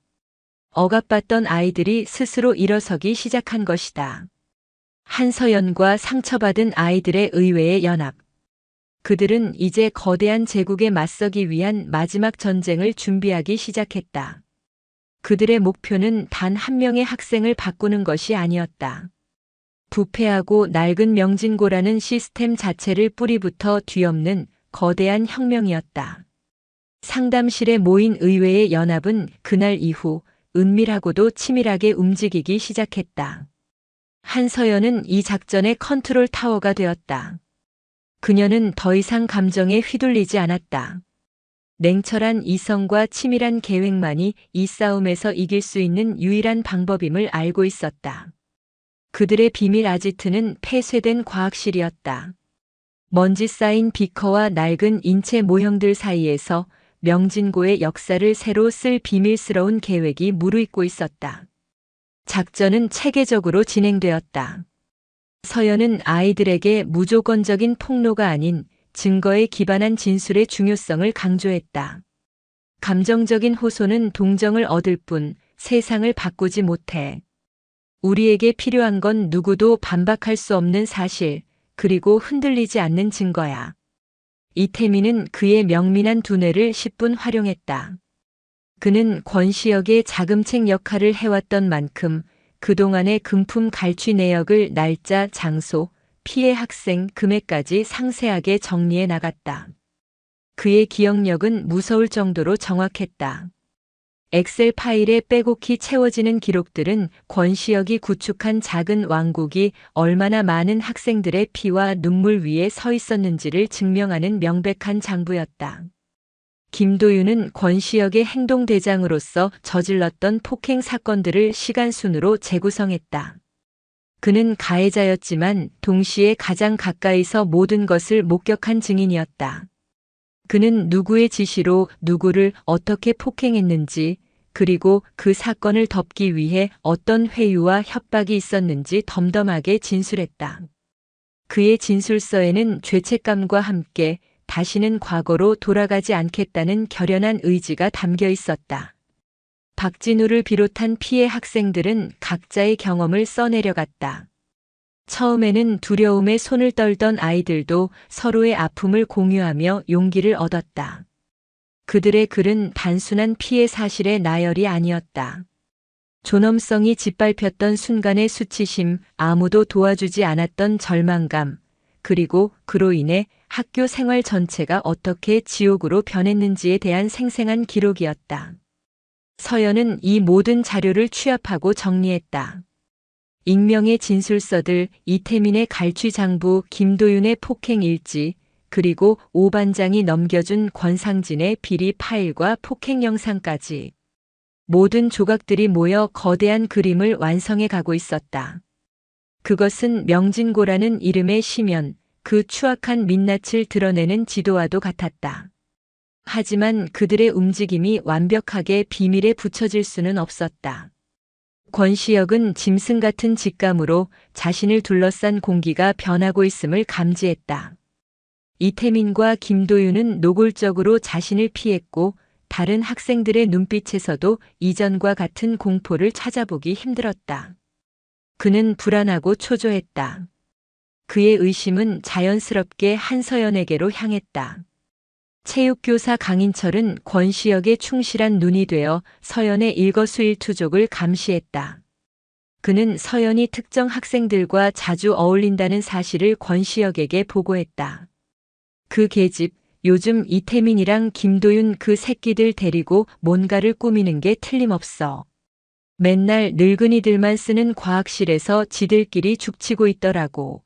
억압받던 아이들이 스스로 일어서기 시작한 것이다. 한서연과 상처받은 아이들의 의외의 연합. 그들은 이제 거대한 제국에 맞서기 위한 마지막 전쟁을 준비하기 시작했다. 그들의 목표는 단 한 명의 학생을 바꾸는 것이 아니었다. 부패하고 낡은 명진고라는 시스템 자체를 뿌리부터 뒤엎는 거대한 혁명이었다. 상담실에 모인 의회의 연합은 그날 이후 은밀하고도 치밀하게 움직이기 시작했다. 한서연은 이 작전의 컨트롤 타워가 되었다. 그녀는 더 이상 감정에 휘둘리지 않았다. 냉철한 이성과 치밀한 계획만이 이 싸움에서 이길 수 있는 유일한 방법임을 알고 있었다. 그들의 비밀 아지트는 폐쇄된 과학실이었다. 먼지 쌓인 비커와 낡은 인체 모형들 사이에서 명진고의 역사를 새로 쓸 비밀스러운 계획이 무르익고 있었다. 작전은 체계적으로 진행되었다. 서연은 아이들에게 무조건적인 폭로가 아닌 증거에 기반한 진술의 중요성을 강조했다. 감정적인 호소는 동정을 얻을 뿐 세상을 바꾸지 못해. 우리에게 필요한 건 누구도 반박할 수 없는 사실, 그리고 흔들리지 않는 증거야. 이태민은 그의 명민한 두뇌를 10분 활용했다. 그는 권시혁의 자금책 역할을 해왔던 만큼 그동안의 금품 갈취 내역을 날짜, 장소, 피해 학생, 금액까지 상세하게 정리해 나갔다. 그의 기억력은 무서울 정도로 정확했다. 엑셀 파일에 빼곡히 채워지는 기록들은 권시혁이 구축한 작은 왕국이 얼마나 많은 학생들의 피와 눈물 위에 서 있었는지를 증명하는 명백한 장부였다. 김도윤은 권시혁의 행동대장으로서 저질렀던 폭행 사건들을 시간순으로 재구성했다. 그는 가해자였지만 동시에 가장 가까이서 모든 것을 목격한 증인이었다. 그는 누구의 지시로 누구를 어떻게 폭행했는지, 그리고 그 사건을 덮기 위해 어떤 회유와 협박이 있었는지 덤덤하게 진술했다. 그의 진술서에는 죄책감과 함께 다시는 과거로 돌아가지 않겠다는 결연한 의지가 담겨 있었다. 박진우를 비롯한 피해 학생들은 각자의 경험을 써내려갔다. 처음에는 두려움에 손을 떨던 아이들도 서로의 아픔을 공유하며 용기를 얻었다. 그들의 글은 단순한 피해 사실의 나열이 아니었다. 존엄성이 짓밟혔던 순간의 수치심, 아무도 도와주지 않았던 절망감, 그리고 그로 인해 학교 생활 전체가 어떻게 지옥으로 변했는지에 대한 생생한 기록이었다. 서연은 이 모든 자료를 취합하고 정리했다. 익명의 진술서들, 이태민의 갈취 장부, 김도윤의 폭행 일지, 그리고 오 반장이 넘겨준 권상진의 비리 파일과 폭행 영상까지. 모든 조각들이 모여 거대한 그림을 완성해 가고 있었다. 그것은 명진고라는 이름의 심연, 그 추악한 민낯을 드러내는 지도와도 같았다. 하지만 그들의 움직임이 완벽하게 비밀에 붙여질 수는 없었다. 권시혁은 짐승 같은 직감으로 자신을 둘러싼 공기가 변하고 있음을 감지했다. 이태민과 김도윤은 노골적으로 자신을 피했고 다른 학생들의 눈빛에서도 이전과 같은 공포를 찾아보기 힘들었다. 그는 불안하고 초조했다. 그의 의심은 자연스럽게 한서연에게로 향했다. 체육교사 강인철은 권시혁의 충실한 눈이 되어 서연의 일거수일투족을 감시했다. 그는 서연이 특정 학생들과 자주 어울린다는 사실을 권시혁에게 보고했다. 그 계집, 요즘 이태민이랑 김도윤 그 새끼들 데리고 뭔가를 꾸미는 게 틀림없어. 맨날 늙은이들만 쓰는 과학실에서 지들끼리 죽치고 있더라고.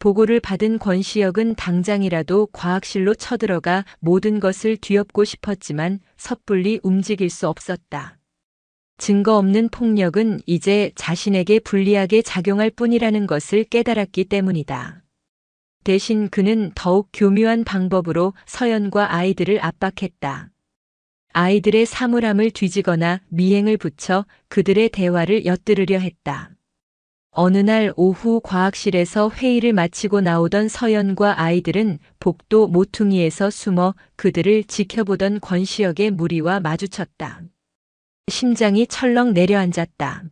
보고를 받은 권시혁은 당장이라도 과학실로 쳐들어가 모든 것을 뒤엎고 싶었지만 섣불리 움직일 수 없었다. 증거 없는 폭력은 이제 자신에게 불리하게 작용할 뿐이라는 것을 깨달았기 때문이다. 대신 그는 더욱 교묘한 방법으로 서연과 아이들을 압박했다. 아이들의 사물함을 뒤지거나 미행을 붙여 그들의 대화를 엿들으려 했다. 어느 날 오후 과학실에서 회의를 마치고 나오던 서연과 아이들은 복도 모퉁이에서 숨어 그들을 지켜보던 권시혁의 무리와 마주쳤다. 심장이 철렁 내려앉았다.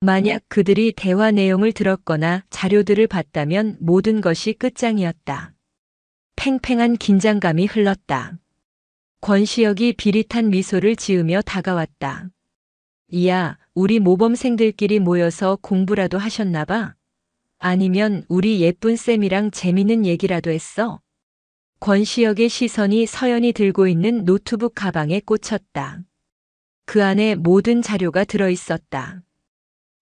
만약 그들이 대화 내용을 들었거나 자료들을 봤다면 모든 것이 끝장이었다. 팽팽한 긴장감이 흘렀다. 권시혁이 비릿한 미소를 지으며 다가왔다. 이야, 우리 모범생들끼리 모여서 공부라도 하셨나 봐? 아니면 우리 예쁜 쌤이랑 재밌는 얘기라도 했어? 권시혁의 시선이 서연이 들고 있는 노트북 가방에 꽂혔다. 그 안에 모든 자료가 들어있었다.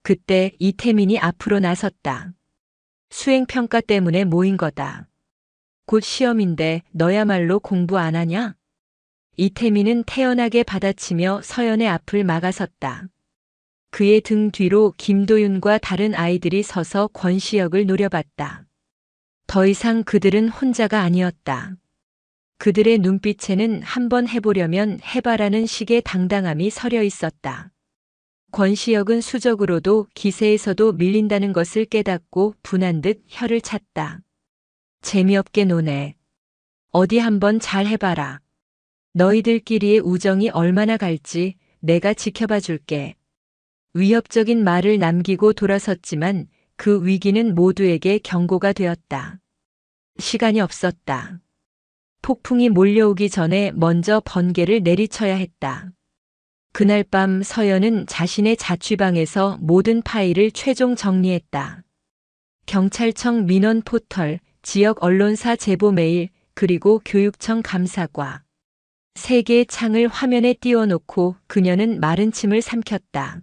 그때 이태민이 앞으로 나섰다. 수행평가 때문에 모인 거다. 곧 시험인데 너야말로 공부 안 하냐? 이태민은 태연하게 받아치며 서연의 앞을 막아섰다. 그의 등 뒤로 김도윤과 다른 아이들이 서서 권시혁을 노려봤다. 더 이상 그들은 혼자가 아니었다. 그들의 눈빛에는 한번 해보려면 해봐라는 식의 당당함이 서려 있었다. 권시혁은 수적으로도 기세에서도 밀린다는 것을 깨닫고 분한 듯 혀를 찼다. 재미없게 노네. 어디 한번 잘 해봐라. 너희들끼리의 우정이 얼마나 갈지 내가 지켜봐 줄게. 위협적인 말을 남기고 돌아섰지만 그 위기는 모두에게 경고가 되었다. 시간이 없었다. 폭풍이 몰려오기 전에 먼저 번개를 내리쳐야 했다. 그날 밤 서연은 자신의 자취방에서 모든 파일을 최종 정리했다. 경찰청 민원 포털, 지역 언론사 제보 메일, 그리고 교육청 감사과. 세 개의 창을 화면에 띄워놓고 그녀는 마른 침을 삼켰다.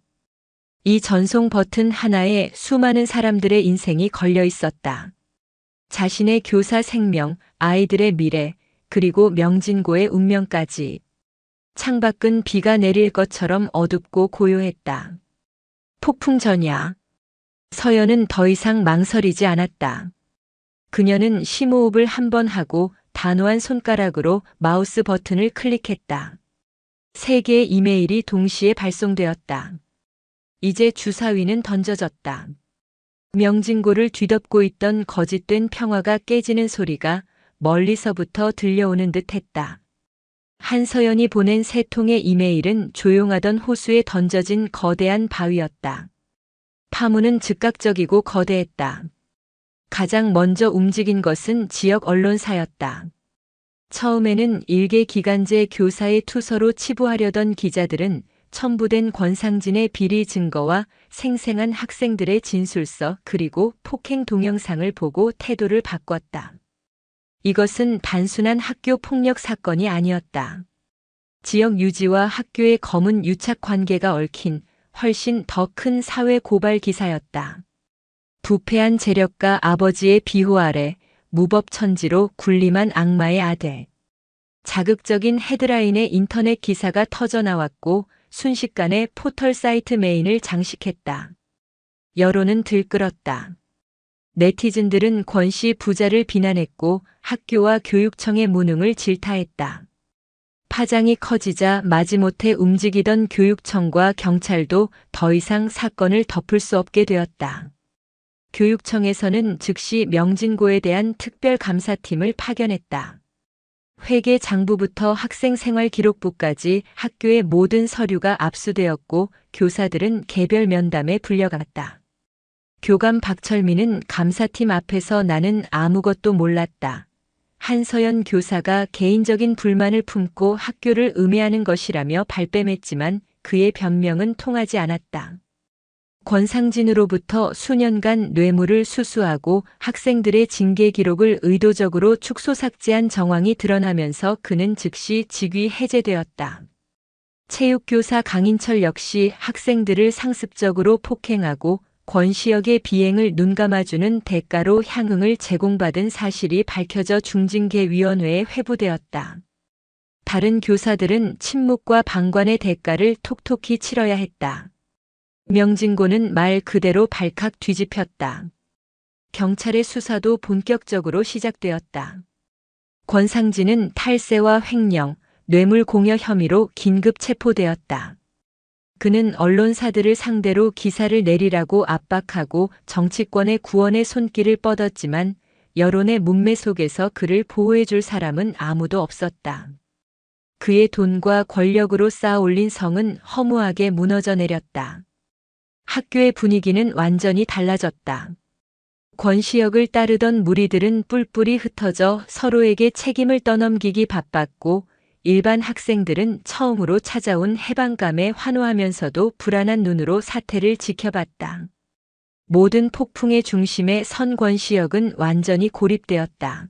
이 전송 버튼 하나에 수많은 사람들의 인생이 걸려 있었다. 자신의 교사 생명, 아이들의 미래, 그리고 명진고의 운명까지. 창밖은 비가 내릴 것처럼 어둡고 고요했다. 폭풍 전야. 서연은 더 이상 망설이지 않았다. 그녀는 심호흡을 한 번 하고 단호한 손가락으로 마우스 버튼을 클릭했다. 3개의 이메일이 동시에 발송되었다. 이제 주사위는 던져졌다. 명진고를 뒤덮고 있던 거짓된 평화가 깨지는 소리가 멀리서부터 들려오는 듯 했다. 한서연이 보낸 3통의 이메일은 조용하던 호수에 던져진 거대한 바위였다. 파문은 즉각적이고 거대했다. 가장 먼저 움직인 것은 지역 언론사였다. 처음에는 일개 기간제 교사의 투서로 치부하려던 기자들은 첨부된 권상진의 비리 증거와 생생한 학생들의 진술서 그리고 폭행 동영상을 보고 태도를 바꿨다. 이것은 단순한 학교 폭력 사건이 아니었다. 지역 유지와 학교의 검은 유착 관계가 얽힌 훨씬 더 큰 사회 고발 기사였다. 부패한 재력가 아버지의 비호 아래 무법천지로 군림한 악마의 아들. 자극적인 헤드라인의 인터넷 기사가 터져나왔고 순식간에 포털 사이트 메인을 장식했다. 여론은 들끓었다. 네티즌들은 권씨 부자를 비난했고 학교와 교육청의 무능을 질타했다. 파장이 커지자 마지못해 움직이던 교육청과 경찰도 더 이상 사건을 덮을 수 없게 되었다. 교육청에서는 즉시 명진고에 대한 특별감사팀을 파견했다. 회계 장부부터 학생생활기록부까지 학교의 모든 서류가 압수되었고 교사들은 개별 면담에 불려갔다. 교감 박철민은 감사팀 앞에서 나는 아무것도 몰랐다. 한서연 교사가 개인적인 불만을 품고 학교를 음해하는 것이라며 발뺌했지만 그의 변명은 통하지 않았다. 권상진으로부터 수년간 뇌물을 수수하고 학생들의 징계 기록을 의도적으로 축소 삭제한 정황이 드러나면서 그는 즉시 직위 해제되었다. 체육교사 강인철 역시 학생들을 상습적으로 폭행하고 권시혁의 비행을 눈감아주는 대가로 향응을 제공받은 사실이 밝혀져 중징계위원회에 회부되었다. 다른 교사들은 침묵과 방관의 대가를 톡톡히 치러야 했다. 명진고는 말 그대로 발칵 뒤집혔다. 경찰의 수사도 본격적으로 시작되었다. 권상진은 탈세와 횡령, 뇌물공여 혐의로 긴급 체포되었다. 그는 언론사들을 상대로 기사를 내리라고 압박하고 정치권의 구원의 손길을 뻗었지만 여론의 문매 속에서 그를 보호해줄 사람은 아무도 없었다. 그의 돈과 권력으로 쌓아올린 성은 허무하게 무너져 내렸다. 학교의 분위기는 완전히 달라졌다. 권시혁을 따르던 무리들은 뿔뿔이 흩어져 서로에게 책임을 떠넘기기 바빴고 일반 학생들은 처음으로 찾아온 해방감에 환호하면서도 불안한 눈으로 사태를 지켜봤다. 모든 폭풍의 중심에 선 권시혁은 완전히 고립되었다.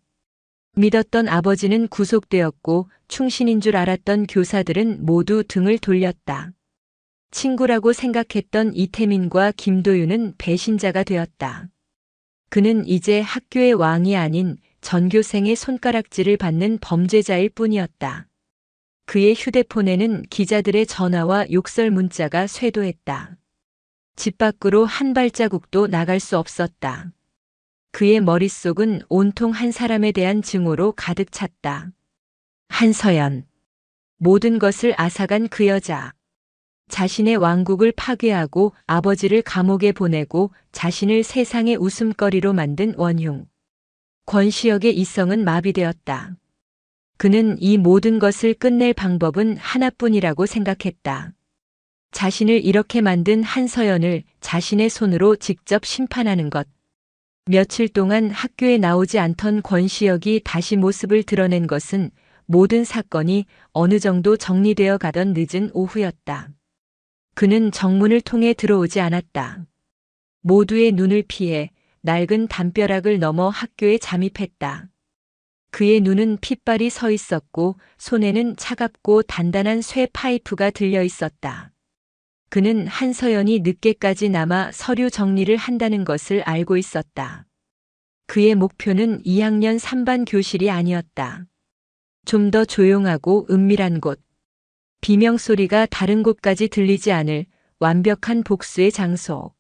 믿었던 아버지는 구속되었고 충신인 줄 알았던 교사들은 모두 등을 돌렸다. 친구라고 생각했던 이태민과 김도윤은 배신자가 되었다. 그는 이제 학교의 왕이 아닌 전교생의 손가락질을 받는 범죄자일 뿐이었다. 그의 휴대폰에는 기자들의 전화와 욕설 문자가 쇄도했다. 집 밖으로 한 발자국도 나갈 수 없었다. 그의 머릿속은 온통 한 사람에 대한 증오로 가득 찼다. 한서연. 모든 것을 앗아간 그 여자. 자신의 왕국을 파괴하고 아버지를 감옥에 보내고 자신을 세상의 웃음거리로 만든 원흉. 권시혁의 이성은 마비되었다. 그는 이 모든 것을 끝낼 방법은 하나뿐이라고 생각했다. 자신을 이렇게 만든 한서연을 자신의 손으로 직접 심판하는 것. 며칠 동안 학교에 나오지 않던 권시혁이 다시 모습을 드러낸 것은 모든 사건이 어느 정도 정리되어 가던 늦은 오후였다. 그는 정문을 통해 들어오지 않았다. 모두의 눈을 피해 낡은 담벼락을 넘어 학교에 잠입했다. 그의 눈은 핏발이 서 있었고 손에는 차갑고 단단한 쇠 파이프가 들려 있었다. 그는 한서연이 늦게까지 남아 서류 정리를 한다는 것을 알고 있었다. 그의 목표는 2학년 3반 교실이 아니었다. 좀 더 조용하고 은밀한 곳. 비명소리가 다른 곳까지 들리지 않을 완벽한 복수의 장소.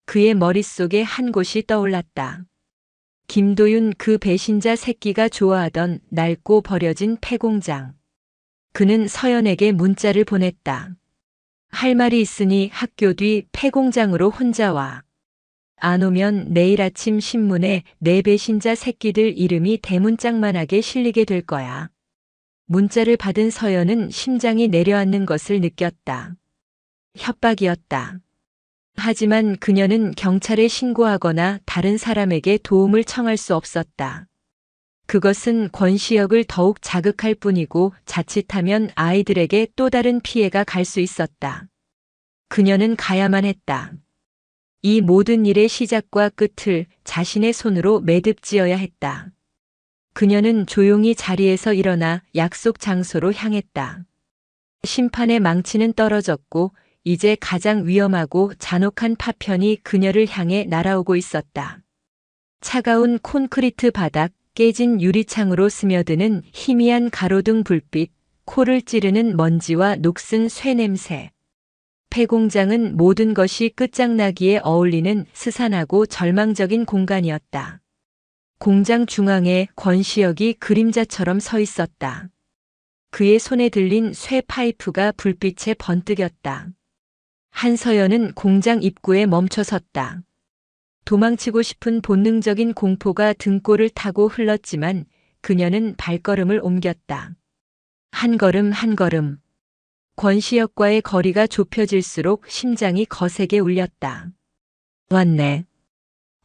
그의 머릿속에 한 곳이 떠올랐다. 김도윤 그 배신자 새끼가 좋아하던 낡고 버려진 폐공장. 그는 서연에게 문자를 보냈다. 할 말이 있으니 학교 뒤 폐공장으로 혼자 와. 안 오면 내일 아침 신문에 내 배신자 새끼들 이름이 대문짝만하게 실리게 될 거야. 문자를 받은 서연은 심장이 내려앉는 것을 느꼈다. 협박이었다. 하지만 그녀는 경찰에 신고하거나 다른 사람에게 도움을 청할 수 없었다. 그것은 권시혁을 더욱 자극할 뿐이고 자칫하면 아이들에게 또 다른 피해가 갈 수 있었다. 그녀는 가야만 했다. 이 모든 일의 시작과 끝을 자신의 손으로 매듭지어야 했다. 그녀는 조용히 자리에서 일어나 약속 장소로 향했다. 심판의 망치는 떨어졌고 이제 가장 위험하고 잔혹한 파편이 그녀를 향해 날아오고 있었다. 차가운 콘크리트 바닥, 깨진 유리창으로 스며드는 희미한 가로등 불빛, 코를 찌르는 먼지와 녹슨 쇠 냄새. 폐공장은 모든 것이 끝장나기에 어울리는 스산하고 절망적인 공간이었다. 공장 중앙에 권시혁이 그림자처럼 서 있었다. 그의 손에 들린 쇠 파이프가 불빛에 번뜩였다. 한서연은 공장 입구에 멈춰섰다. 도망치고 싶은 본능적인 공포가 등골을 타고 흘렀지만 그녀는 발걸음을 옮겼다. 한 걸음 한 걸음. 권시혁과의 거리가 좁혀질수록 심장이 거세게 울렸다. 왔네.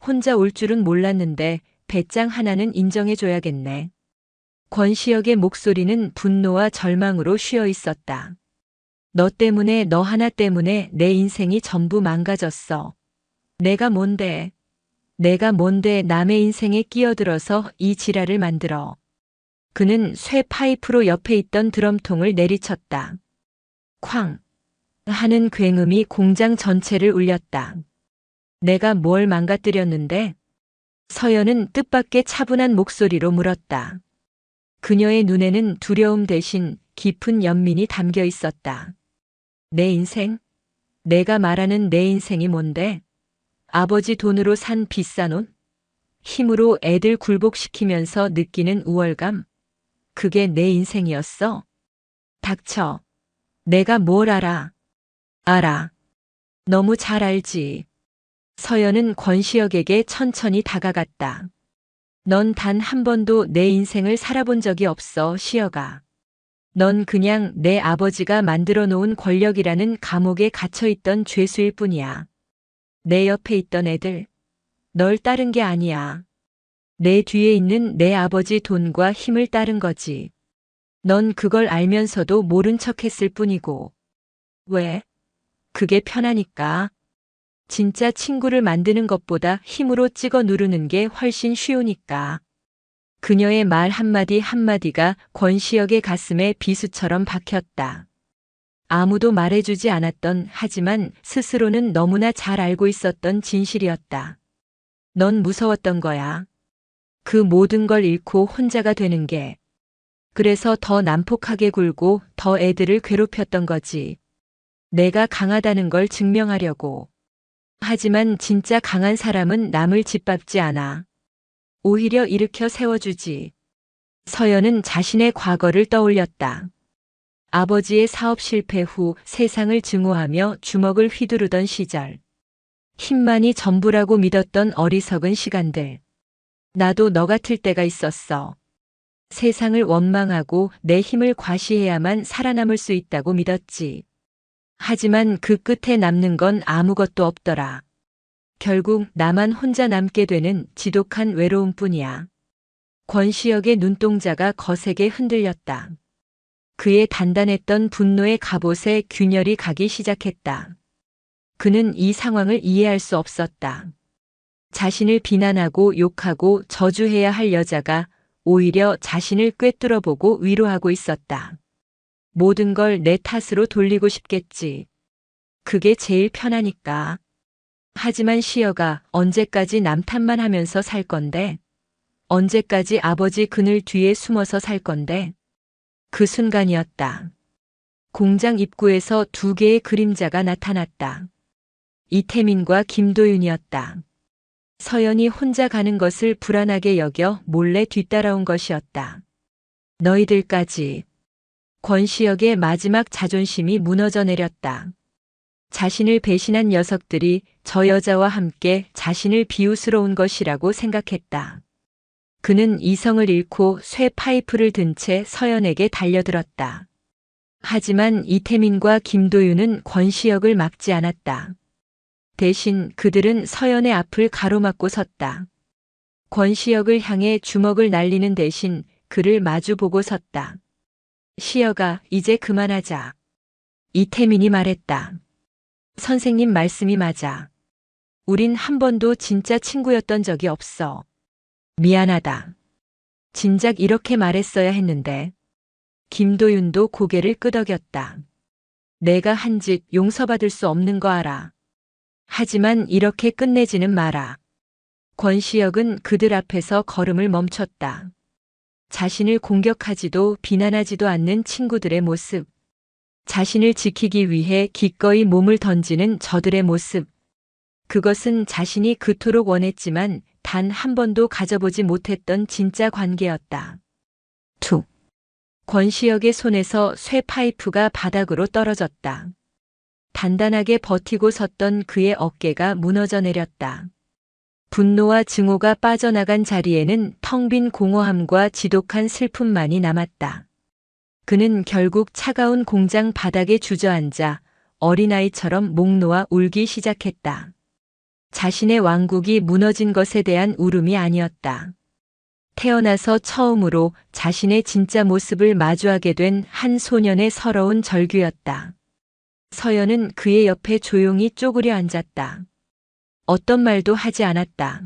혼자 올 줄은 몰랐는데 배짱 하나는 인정해줘야겠네. 권시혁의 목소리는 분노와 절망으로 쉬어 있었다. 너 때문에, 너 하나 때문에 내 인생이 전부 망가졌어. 내가 뭔데 남의 인생에 끼어들어서 이 지랄을 만들어. 그는 쇠 파이프로 옆에 있던 드럼통을 내리쳤다. 쾅 하는 굉음이 공장 전체를 울렸다. 내가 뭘 망가뜨렸는데? 서연은 뜻밖의 차분한 목소리로 물었다. 그녀의 눈에는 두려움 대신 깊은 연민이 담겨 있었다. 내 인생? 내가 말하는 내 인생이 뭔데? 아버지 돈으로 산 비싼 옷? 힘으로 애들 굴복시키면서 느끼는 우월감? 그게 내 인생이었어? 닥쳐. 내가 뭘 알아? 알아. 너무 잘 알지. 서연은 권시혁에게 천천히 다가갔다. 넌 단 한 번도 내 인생을 살아본 적이 없어, 시혁아. 넌 그냥 내 아버지가 만들어 놓은 권력이라는 감옥에 갇혀있던 죄수일 뿐이야. 내 옆에 있던 애들, 널 따른 게 아니야. 내 뒤에 있는 내 아버지 돈과 힘을 따른 거지. 넌 그걸 알면서도 모른 척 했을 뿐이고. 왜? 그게 편하니까. 진짜 친구를 만드는 것보다 힘으로 찍어 누르는 게 훨씬 쉬우니까. 그녀의 말 한마디 한마디가 권시혁의 가슴에 비수처럼 박혔다. 아무도 말해주지 않았던, 하지만 스스로는 너무나 잘 알고 있었던 진실이었다. 넌 무서웠던 거야. 그 모든 걸 잃고 혼자가 되는 게. 그래서 더 난폭하게 굴고 더 애들을 괴롭혔던 거지. 내가 강하다는 걸 증명하려고. 하지만 진짜 강한 사람은 남을 짓밟지 않아. 오히려 일으켜 세워주지. 서연은 자신의 과거를 떠올렸다. 아버지의 사업 실패 후 세상을 증오하며 주먹을 휘두르던 시절. 힘만이 전부라고 믿었던 어리석은 시간들. 나도 너 같을 때가 있었어. 세상을 원망하고 내 힘을 과시해야만 살아남을 수 있다고 믿었지. 하지만 그 끝에 남는 건 아무것도 없더라. 결국 나만 혼자 남게 되는 지독한 외로움뿐이야. 권시혁의 눈동자가 거세게 흔들렸다. 그의 단단했던 분노의 갑옷에 균열이 가기 시작했다. 그는 이 상황을 이해할 수 없었다. 자신을 비난하고 욕하고 저주해야 할 여자가 오히려 자신을 꿰뚫어보고 위로하고 있었다. 모든 걸 내 탓으로 돌리고 싶겠지. 그게 제일 편하니까. 하지만 시혁아, 언제까지 남 탓만 하면서 살 건데? 언제까지 아버지 그늘 뒤에 숨어서 살 건데? 그 순간이었다. 공장 입구에서 두 개의 그림자가 나타났다. 이태민과 김도윤이었다. 서연이 혼자 가는 것을 불안하게 여겨 몰래 뒤따라온 것이었다. 너희들까지. 권시혁의 마지막 자존심이 무너져 내렸다. 자신을 배신한 녀석들이 저 여자와 함께 자신을 비웃으러 것이라고 생각했다. 그는 이성을 잃고 쇠 파이프를 든 채 서연에게 달려들었다. 하지만 이태민과 김도윤은 권시혁을 막지 않았다. 대신 그들은 서연의 앞을 가로막고 섰다. 권시혁을 향해 주먹을 날리는 대신 그를 마주보고 섰다. 시혁아, 이제 그만하자. 이태민이 말했다. 선생님 말씀이 맞아. 우린 한 번도 진짜 친구였던 적이 없어. 미안하다. 진작 이렇게 말했어야 했는데. 김도윤도 고개를 끄덕였다. 내가 한 짓 용서받을 수 없는 거 알아. 하지만 이렇게 끝내지는 마라. 권시혁은 그들 앞에서 걸음을 멈췄다. 자신을 공격하지도 비난하지도 않는 친구들의 모습. 자신을 지키기 위해 기꺼이 몸을 던지는 저들의 모습. 그것은 자신이 그토록 원했지만 단 한 번도 가져보지 못했던 진짜 관계였다. 툭. 권시혁의 손에서 쇠 파이프가 바닥으로 떨어졌다. 단단하게 버티고 섰던 그의 어깨가 무너져 내렸다. 분노와 증오가 빠져나간 자리에는 텅 빈 공허함과 지독한 슬픔만이 남았다. 그는 결국 차가운 공장 바닥에 주저앉아 어린아이처럼 목 놓아 울기 시작했다. 자신의 왕국이 무너진 것에 대한 울음이 아니었다. 태어나서 처음으로 자신의 진짜 모습을 마주하게 된 한 소년의 서러운 절규였다. 서연은 그의 옆에 조용히 쪼그려 앉았다. 어떤 말도 하지 않았다.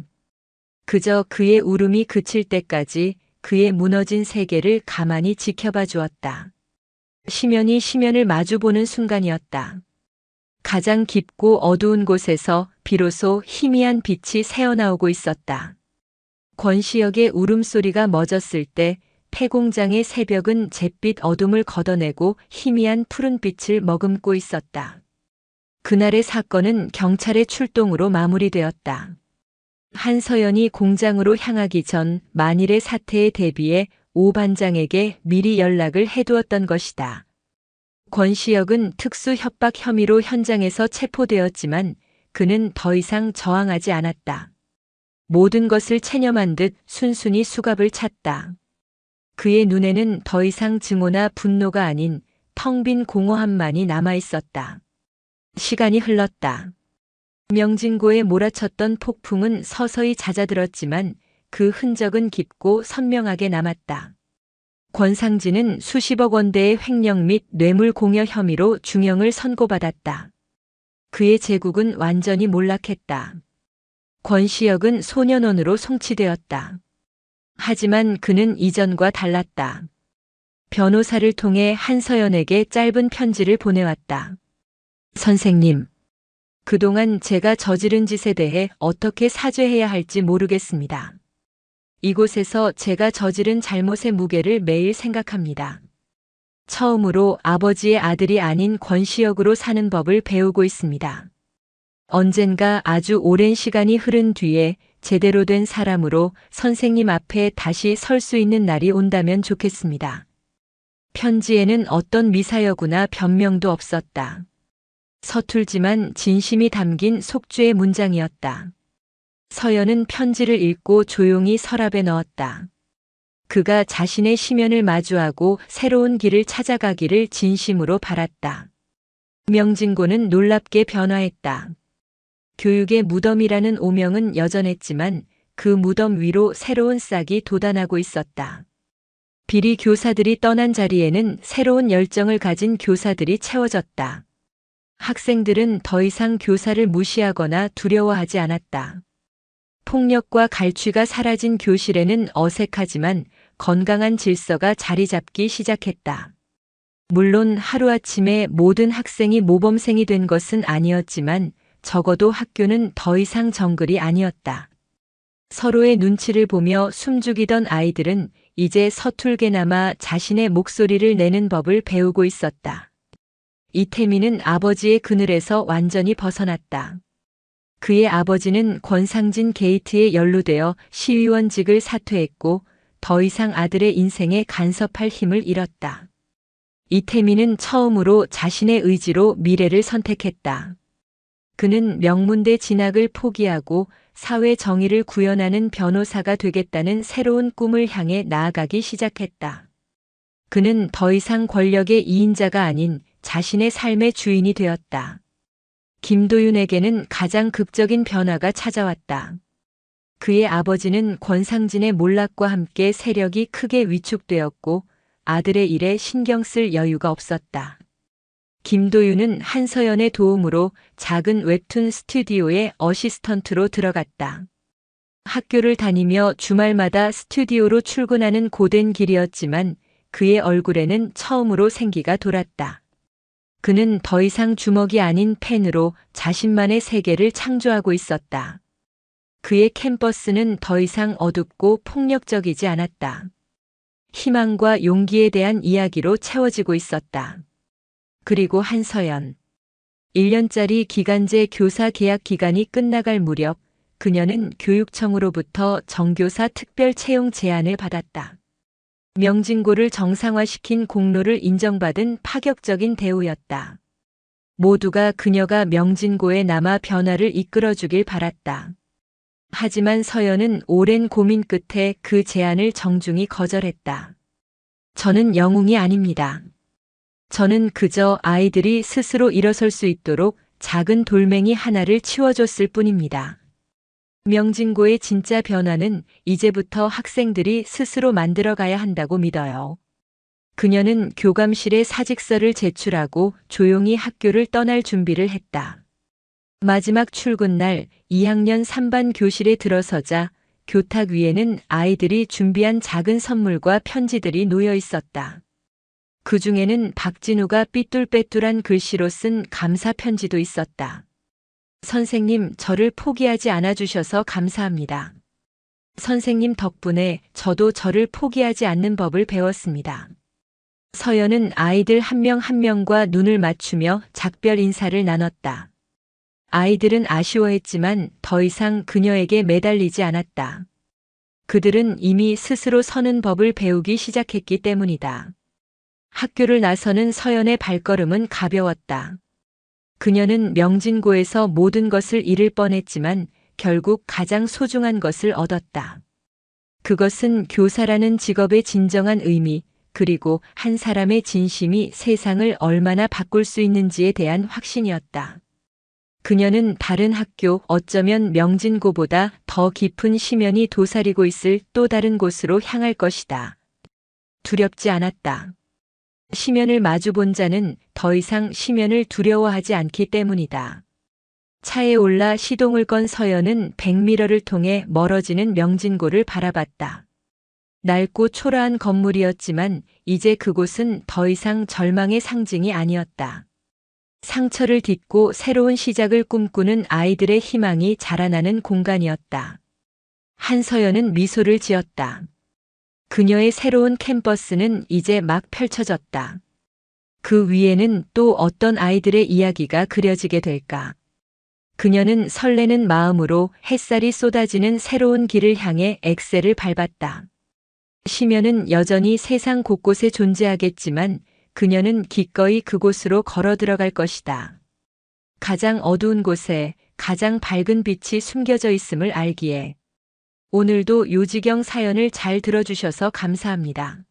그저 그의 울음이 그칠 때까지 그의 무너진 세계를 가만히 지켜봐 주었다. 시면이 시면을 마주보는 순간이었다. 가장 깊고 어두운 곳에서 비로소 희미한 빛이 새어나오고 있었다. 권시역의 울음소리가 멎었을 때 폐공장의 새벽은 잿빛 어둠을 걷어내고 희미한 푸른빛을 머금고 있었다. 그날의 사건은 경찰의 출동으로 마무리되었다. 한서연이 공장으로 향하기 전 만일의 사태에 대비해 오 반장에게 미리 연락을 해두었던 것이다. 권시혁은 특수 협박 혐의로 현장에서 체포되었지만 그는 더 이상 저항하지 않았다. 모든 것을 체념한 듯 순순히 수갑을 찼다. 그의 눈에는 더 이상 증오나 분노가 아닌 텅 빈 공허함만이 남아 있었다. 시간이 흘렀다. 명진고에 몰아쳤던 폭풍은 서서히 잦아들었지만 그 흔적은 깊고 선명하게 남았다. 권상진은 수십억 원대의 횡령 및 뇌물 공여 혐의로 중형을 선고받았다. 그의 제국은 완전히 몰락했다. 권시혁은 소년원으로 송치되었다. 하지만 그는 이전과 달랐다. 변호사를 통해 한서연에게 짧은 편지를 보내왔다. 선생님, 그동안 제가 저지른 짓에 대해 어떻게 사죄해야 할지 모르겠습니다. 이곳에서 제가 저지른 잘못의 무게를 매일 생각합니다. 처음으로 아버지의 아들이 아닌 권시혁으로 사는 법을 배우고 있습니다. 언젠가 아주 오랜 시간이 흐른 뒤에 제대로 된 사람으로 선생님 앞에 다시 설 수 있는 날이 온다면 좋겠습니다. 편지에는 어떤 미사여구나 변명도 없었다. 서툴지만 진심이 담긴 속죄의 문장이었다. 서연은 편지를 읽고 조용히 서랍에 넣었다. 그가 자신의 시면을 마주하고 새로운 길을 찾아가기를 진심으로 바랐다. 명진고는 놀랍게 변화했다. 교육의 무덤이라는 오명은 여전했지만 그 무덤 위로 새로운 싹이 돋아나고 있었다. 비리 교사들이 떠난 자리에는 새로운 열정을 가진 교사들이 채워졌다. 학생들은 더 이상 교사를 무시하거나 두려워하지 않았다. 폭력과 갈취가 사라진 교실에는 어색하지만 건강한 질서가 자리 잡기 시작했다. 물론 하루아침에 모든 학생이 모범생이 된 것은 아니었지만 적어도 학교는 더 이상 정글이 아니었다. 서로의 눈치를 보며 숨죽이던 아이들은 이제 서툴게나마 자신의 목소리를 내는 법을 배우고 있었다. 이태민은 아버지의 그늘에서 완전히 벗어났다. 그의 아버지는 권상진 게이트에 연루되어 시의원직을 사퇴했고 더 이상 아들의 인생에 간섭할 힘을 잃었다. 이태민은 처음으로 자신의 의지로 미래를 선택했다. 그는 명문대 진학을 포기하고 사회 정의를 구현하는 변호사가 되겠다는 새로운 꿈을 향해 나아가기 시작했다. 그는 더 이상 권력의 이인자가 아닌 자신의 삶의 주인이 되었다. 김도윤에게는 가장 극적인 변화가 찾아왔다. 그의 아버지는 권상진의 몰락과 함께 세력이 크게 위축되었고 아들의 일에 신경 쓸 여유가 없었다. 김도윤은 한서연의 도움으로 작은 웹툰 스튜디오에 어시스턴트로 들어갔다. 학교를 다니며 주말마다 스튜디오로 출근하는 고된 길이었지만 그의 얼굴에는 처음으로 생기가 돌았다. 그는 더 이상 주먹이 아닌 펜으로 자신만의 세계를 창조하고 있었다. 그의 캠퍼스는 더 이상 어둡고 폭력적이지 않았다. 희망과 용기에 대한 이야기로 채워지고 있었다. 그리고 한서연. 1년짜리 기간제 교사 계약 기간이 끝나갈 무렵 그녀는 교육청으로부터 정교사 특별 채용 제안을 받았다. 명진고를 정상화시킨 공로를 인정받은 파격적인 대우였다. 모두가 그녀가 명진고에 남아 변화를 이끌어주길 바랐다. 하지만 서연은 오랜 고민 끝에 그 제안을 정중히 거절했다. 저는 영웅이 아닙니다. 저는 그저 아이들이 스스로 일어설 수 있도록 작은 돌멩이 하나를 치워줬을 뿐입니다. 명진고의 진짜 변화는 이제부터 학생들이 스스로 만들어가야 한다고 믿어요. 그녀는 교감실에 사직서를 제출하고 조용히 학교를 떠날 준비를 했다. 마지막 출근 날 2학년 3반 교실에 들어서자 교탁 위에는 아이들이 준비한 작은 선물과 편지들이 놓여 있었다. 그 중에는 박진우가 삐뚤빼뚤한 글씨로 쓴 감사 편지도 있었다. 선생님, 저를 포기하지 않아 주셔서 감사합니다. 선생님 덕분에 저도 저를 포기하지 않는 법을 배웠습니다. 서연은 아이들 한 명 한 명과 눈을 맞추며 작별 인사를 나눴다. 아이들은 아쉬워했지만 더 이상 그녀에게 매달리지 않았다. 그들은 이미 스스로 서는 법을 배우기 시작했기 때문이다. 학교를 나서는 서연의 발걸음은 가벼웠다. 그녀는 명진고에서 모든 것을 잃을 뻔했지만 결국 가장 소중한 것을 얻었다. 그것은 교사라는 직업의 진정한 의미, 그리고 한 사람의 진심이 세상을 얼마나 바꿀 수 있는지에 대한 확신이었다. 그녀는 다른 학교, 어쩌면 명진고보다 더 깊은 심연이 도사리고 있을 또 다른 곳으로 향할 것이다. 두렵지 않았다. 심연을 마주본 자는 더 이상 심연을 두려워하지 않기 때문이다. 차에 올라 시동을 건 서연은 백미러를 통해 멀어지는 명진고를 바라봤다. 낡고 초라한 건물이었지만 이제 그곳은 더 이상 절망의 상징이 아니었다. 상처를 딛고 새로운 시작을 꿈꾸는 아이들의 희망이 자라나는 공간이었다. 한서연은 미소를 지었다. 그녀의 새로운 캠퍼스는 이제 막 펼쳐졌다. 그 위에는 또 어떤 아이들의 이야기가 그려지게 될까? 그녀는 설레는 마음으로 햇살이 쏟아지는 새로운 길을 향해 엑셀을 밟았다. 심연은 여전히 세상 곳곳에 존재하겠지만 그녀는 기꺼이 그곳으로 걸어 들어갈 것이다. 가장 어두운 곳에 가장 밝은 빛이 숨겨져 있음을 알기에. 오늘도 요지경 사연을 잘 들어주셔서 감사합니다.